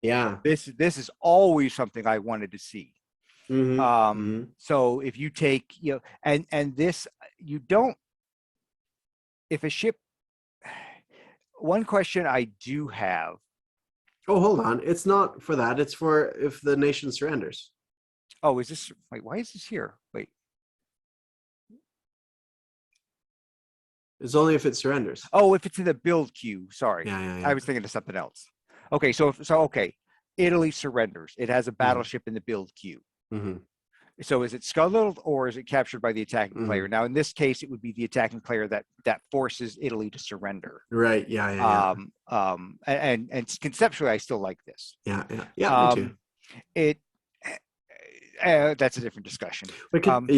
Yeah. This is always something I wanted to see. So if you take, and this, you don't, if a ship, one question I do have. Oh, hold on. It's not for that. It's for if the nation surrenders. Oh, is this, wait, why is this here? Wait. It's only if it surrenders. Oh, if it's in the build queue. Sorry. Yeah. I was thinking of something else. Okay, so okay. Italy surrenders. It has a battleship in the build queue. So is it scuttled or is it captured by the attacking player? Now, in this case, it would be the attacking player that forces Italy to surrender. Right. Yeah. And conceptually, I still like this. Yeah. Me too. That's a different discussion. Some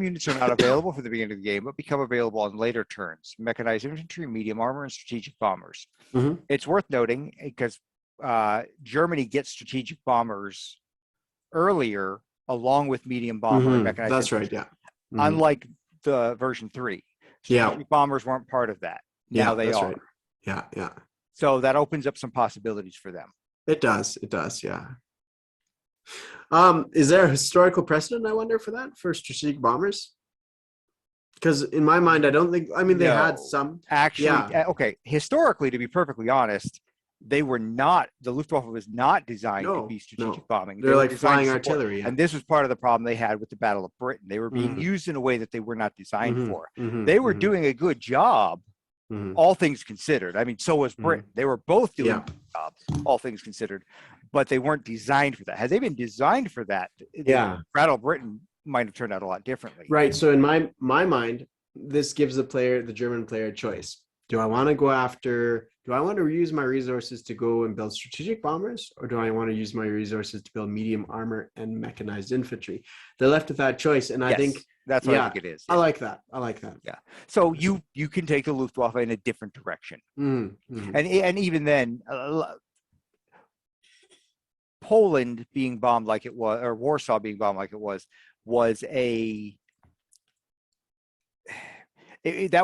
units are not available for the beginning of the game, but become available on later turns. Mechanized infantry, medium armor, and strategic bombers. It's worth noting because Germany gets strategic bombers earlier, along with medium bomber and mechanized. That's infantry. Right. Yeah. Unlike the version 3, strategic bombers weren't part of that. Now they are. Right. Yeah. So that opens up some possibilities for them. It does. Yeah. Is there a historical precedent, I wonder, for that, for strategic bombers? Because in my mind, I don't think, they had some. Actually, okay, historically, to be perfectly honest, they were not, the Luftwaffe was not designed to be strategic bombing. They're like flying artillery. And this was part of the problem they had with the Battle of Britain. They were being used in a way that they were not designed for. They were doing a good job, all things considered. I mean, so was Britain. They were both doing good jobs, all things considered. But they weren't designed for that. Had they been designed for that, Battle of Britain might have turned out a lot differently. Right. So in my mind, this gives the German player a choice. Do I want to use my resources to go and build strategic bombers, or do I want to use my resources to build medium armor and mechanized infantry? They're left with that choice. And I think that's what I think it is. I like that. Yeah. So you can take the Luftwaffe in a different direction. And even then, Poland being bombed like it was, or Warsaw being bombed like it was that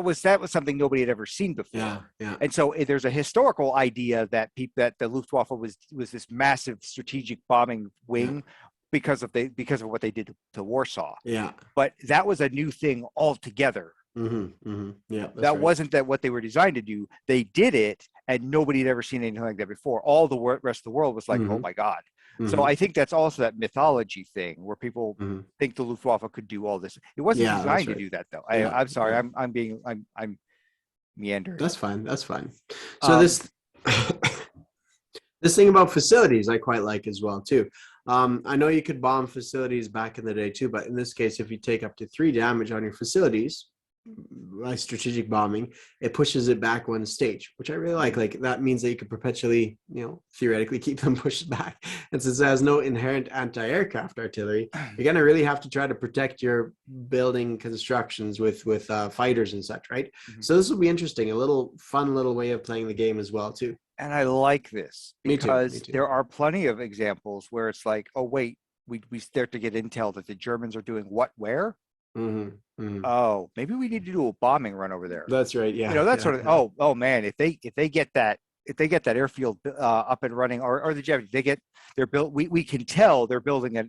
was something nobody had ever seen before. Yeah. And so there's a historical idea that the Luftwaffe was this massive strategic bombing wing because of what they did to Warsaw. Yeah. But that was a new thing altogether. Yeah. That wasn't what they were designed to do. They did it, and nobody had ever seen anything like that before. All the rest of the world was like, oh my God. So I think that's also that mythology thing where people think the Luftwaffe could do all this. It wasn't designed to do that, though. I'm sorry. I'm meandering. That's fine. So this thing about facilities, I quite like as well too. I know you could bomb facilities back in the day too, but in this case, if you take up to 3 damage on your facilities, like strategic bombing, it pushes it back one stage, which I really like. Like that means that you could perpetually, theoretically keep them pushed back. And since it has no inherent anti-aircraft artillery, you're gonna really have to try to protect your building constructions with fighters and such, right? So this will be interesting, a fun little way of playing the game as well too. And I like this because Me too. There are plenty of examples where it's like, oh wait, we start to get intel that the Germans are doing what where. Oh, maybe we need to do a bombing run over there. That's right. Yeah. Sort of. Oh man, if they get that airfield up and running, or the Japanese, they're built. We can tell they're building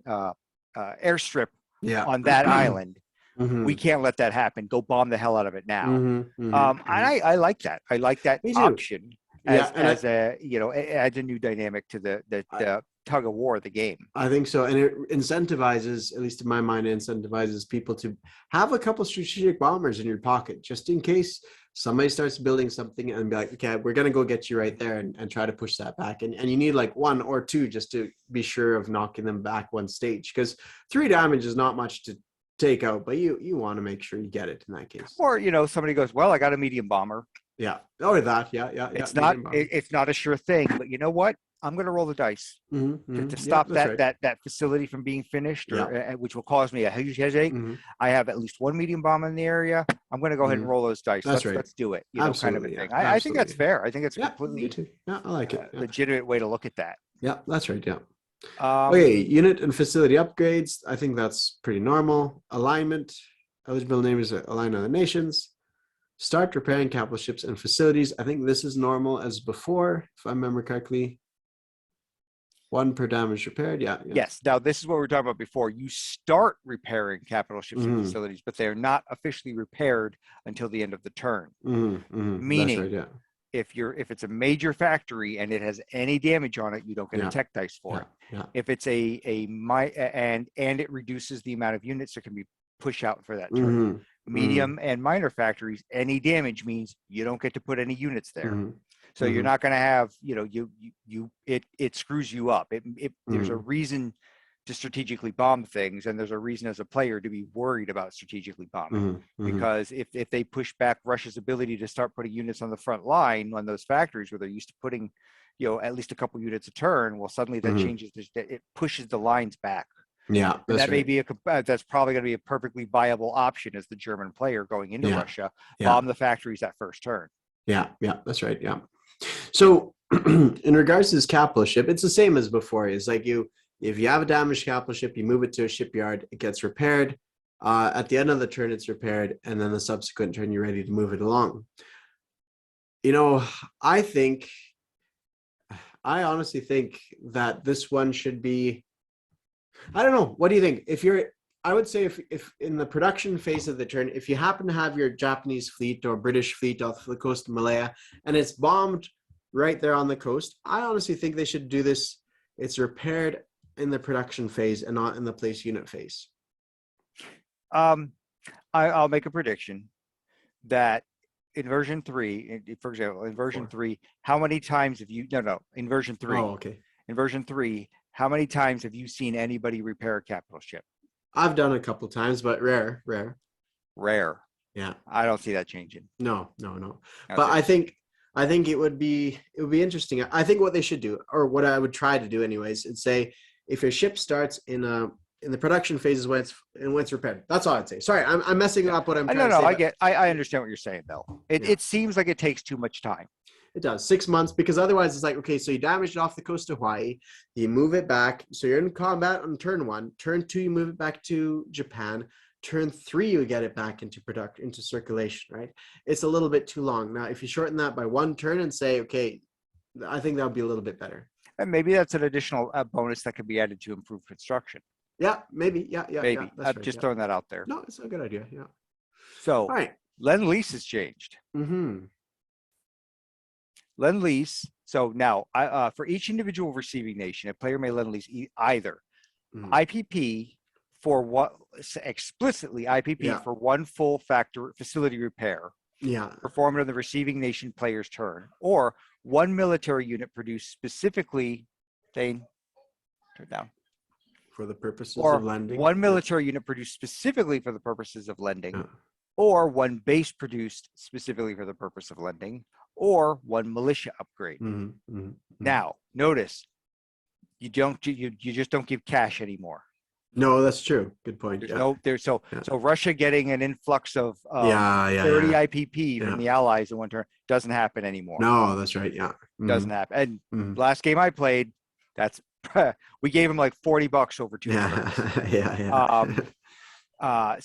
airstrip Yeah. on that island. Mm-hmm. We can't let that happen. Go bomb the hell out of it now. Mm-hmm. And I like that. I like that Me too. option Yeah, as a, you know, adds a new dynamic to the tug of war of the game. I think so. And it incentivizes, at least in my mind, it incentivizes people to have a couple strategic bombers in your pocket, just in case somebody starts building something and be like, okay, we're going to go get you right there and try to push that back. And you need like 1 or 2 just to be sure of knocking them back one stage, because 3 damage is not much to take out, but you want to make sure you get it in that case. Or, you know, somebody goes, well, I got a medium bomber. Yeah. Or that. Yeah. It's not a sure thing, but you know what? I'm going to roll the dice to stop that facility from being finished, or which will cause me a huge headache. I have at least 1 medium bomb in the area. I'm going to go ahead and roll those dice. Let's do it. You know, kind of a thing. I think that's fair. I think it's completely I like it. Legitimate way to look at that. Yeah, that's right. Yeah. Okay, unit and facility upgrades. I think that's pretty normal. Alignment. Eligible names align other nations. Start repairing capital ships and facilities. I think this is normal as before, if I remember correctly. 1 per damage repaired. Yeah. Yes. Now, this is what we were talking about before. You start repairing capital ships and facilities, but they're not officially repaired until the end of the turn. Meaning, that's right, if it's a major factory and it has any damage on it, you don't get a tech dice for it. Yeah. If it's and it reduces the amount of units that can be pushed out for that turn. Medium and minor factories, any damage means you don't get to put any units there. So you're not going to have, you know, it screws you up. There's a reason to strategically bomb things, and there's a reason as a player to be worried about strategically bombing, because if they push back Russia's ability to start putting units on the front line on those factories where they're used to putting, you know, at least a couple units a turn, well, suddenly that changes. It pushes the lines back. Yeah, that may be that's probably going to be a perfectly viable option as the German player going into Russia. Bomb the factories that first turn. Yeah, that's right. Yeah. So in regards to this capital ship, it's the same as before. It's like if you have a damaged capital ship, you move it to a shipyard, it gets repaired. At the end of the turn, it's repaired, and then the subsequent turn, you're ready to move it along. You know, I honestly think that this one should be, I don't know. What do you think? I would say if in the production phase of the turn, if you happen to have your Japanese fleet or British fleet off the coast of Malaya and it's bombed right there on the coast, I honestly think they should do this. It's repaired in the production phase and not in the place unit phase. I'll make a prediction that in version 3, for example, in version 3, how many times have you, in version 3. Oh, okay. In version 3, how many times have you seen anybody repair a capital ship? I've done a couple times, but rare. Yeah. I don't see that changing. No. But I think it would be interesting. I think what they should do, or what I would try to do anyways, is say if your ship starts in the production phases when it's repaired. That's all I'd say. Sorry, I'm messing up what I'm trying to say. I understand what you're saying though. It seems like it takes too much time. It does 6 months, because otherwise it's like, okay, so you damaged it off the coast of Hawaii, you move it back, so you're in combat on turn 1, turn 2 you move it back to Japan, turn 3 you get it back into circulation, right? It's a little bit too long. Now if you shorten that by 1 turn and say, okay, I think that would be a little bit better. And maybe that's an additional bonus that could be added to improve construction. Yeah, maybe. Maybe. I'm just throwing that out there. No, it's a good idea. Yeah. So all right, Lend-Lease has changed. Lend-Lease. So now, for each individual receiving nation, a player may Lend-Lease either IPP for what explicitly IPP for 1 full facility repair. Performed on the receiving nation player's turn, or 1 military unit produced specifically. Turn down. For the purposes of lending. 1 military unit produced specifically for the purposes of lending, or 1 base produced specifically for the purpose of lending, or 1 militia upgrade. Now, notice you just don't give cash anymore. No, that's true. Good point. So Russia getting an influx of 30 IPP from the Allies in 1 turn doesn't happen anymore. No, that's right. Yeah, doesn't happen. And last game I played, that's we gave him like $40 over 2 turns.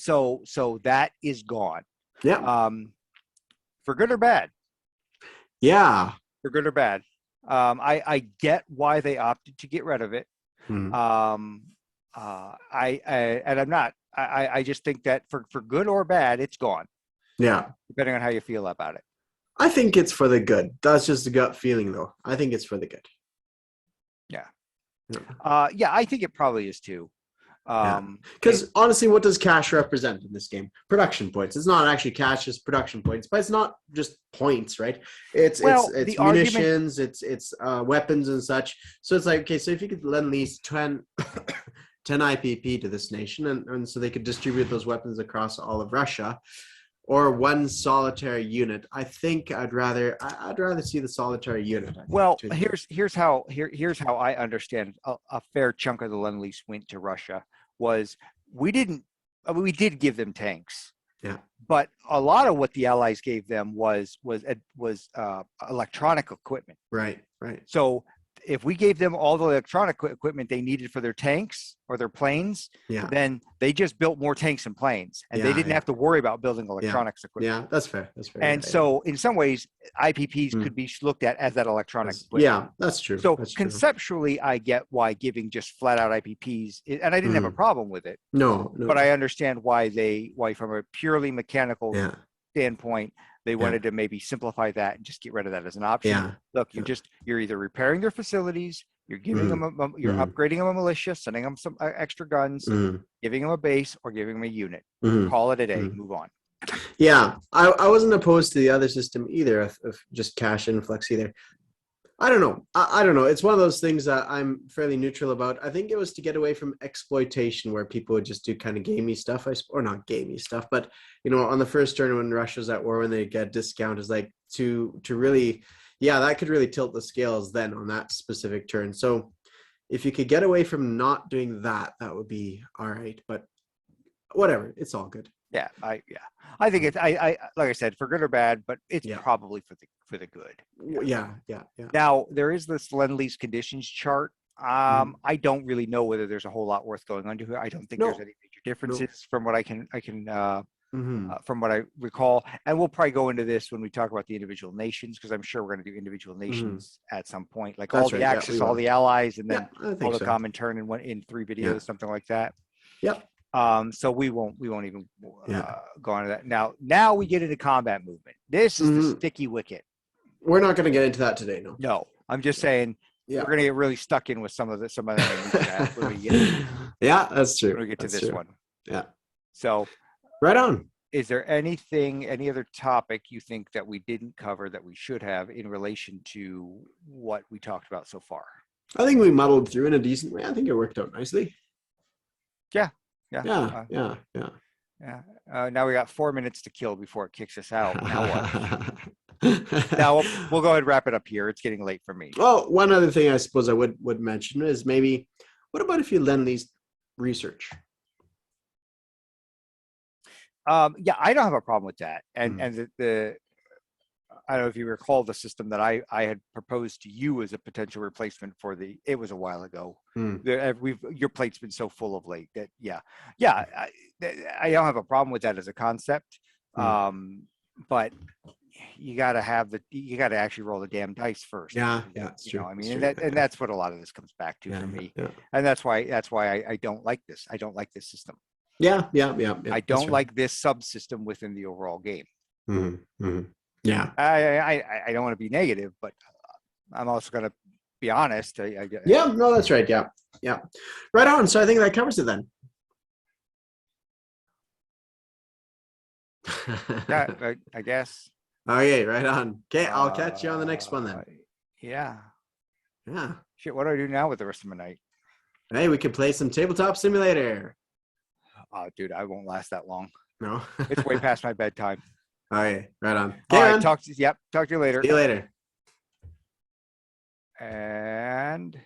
So that is gone. Yeah. For good or bad. Yeah. For good or bad. I get why they opted to get rid of it. And I'm not. I just think that for good or bad, it's gone, Yeah. depending on how you feel about it. I think it's for the good. That's just a gut feeling, though. I think it's for the good. Yeah. Yeah. Yeah, I think it probably is too. Because honestly, what does cash represent in this game? Production points. It's not actually cash; it's production points. But it's not just points, right? It's the munitions, it's weapons and such. So it's like, okay, so if you could lend these 10 IPP to this nation, and so they could distribute those weapons across all of Russia, or one solitary unit. I think I'd rather see the solitary unit. Well, here's how I understand a fair chunk of the Lend-Lease went to Russia was we did give them tanks. Yeah. But a lot of what the Allies gave them was electronic equipment. Right. So if we gave them all the electronic equipment they needed for their tanks or their planes, then they just built more tanks and planes, and they didn't have to worry about building electronics equipment. Yeah, that's fair. And so, in some ways, IPPs could be looked at as that electronic equipment. Yeah, that's true. So that's conceptually, true. I get why giving just flat out IPPs, and I didn't have a problem with it. No. But I understand why from a purely mechanical standpoint, they wanted to maybe simplify that and just get rid of that as an option. Yeah. Look, you're either repairing their facilities, you're giving them you're upgrading them a militia, sending them some extra guns, giving them a base, or giving them a unit. Call it a day. Move on. Yeah, I wasn't opposed to the other system either, of just cash influx either. I don't know. I don't know. It's one of those things that I'm fairly neutral about. I think it was to get away from exploitation, where people would just do kind of gamey stuff, or not gamey stuff, but on the first turn when Russia's at war, when they get discount, is like to really, that could really tilt the scales then on that specific turn. So if you could get away from not doing that, that would be all right. But whatever, it's all good. Yeah, I think it's I like I said, for good or bad, but it's probably for the good. Yeah. Now there is this Lend-Lease conditions chart. I don't really know whether there's a whole lot worth going on to here. I don't think there's any major differences from what I can from what I recall. And we'll probably go into this when we talk about the individual nations, because I'm sure we're going to do individual nations at some point, like all the Axis, all the allies, and then all the common turn in 3 videos, something like that. Yep. So we won't even go on to that. Now we get into combat movement. This is the sticky wicket. We're not going to get into that today, no. No, I'm just saying we're going to get really stuck in with some of that when we get. Yeah, that's true. When we get to this one. Yeah. So. Right on. Is there any other topic you think that we didn't cover that we should have in relation to what we talked about so far? I think we muddled through in a decent way. I think it worked out nicely. Yeah. Now we got 4 minutes to kill before it kicks us out. Now what? Now we'll go ahead and wrap it up here. It's getting late for me. Well, one other thing I suppose I would mention is maybe, what about if you Lend-Lease research? I don't have a problem with that. And the I don't know if you recall the system that I had proposed to you as a potential replacement for it was a while ago. Your plate's been so full of late that I don't have a problem with that as a concept. But you got to actually roll the damn dice first. Yeah, it's true. I mean, and that's what a lot of this comes back to for me. And that's why I don't like this. I don't like this system. Yeah. I don't like this subsystem within the overall game. Yeah. I don't want to be negative, but I'm also going to be honest. No, that's right. Yeah. Right on. So I think that covers it then. Yeah, I guess. Okay, right on. Okay, I'll catch you on the next one then. Yeah. Yeah. Shit, what do I do now with the rest of my night? Hey, we can play some Tabletop Simulator. Oh, dude, I won't last that long. No. It's way past my bedtime. All right, right on. All right, talk to you later. See you later. And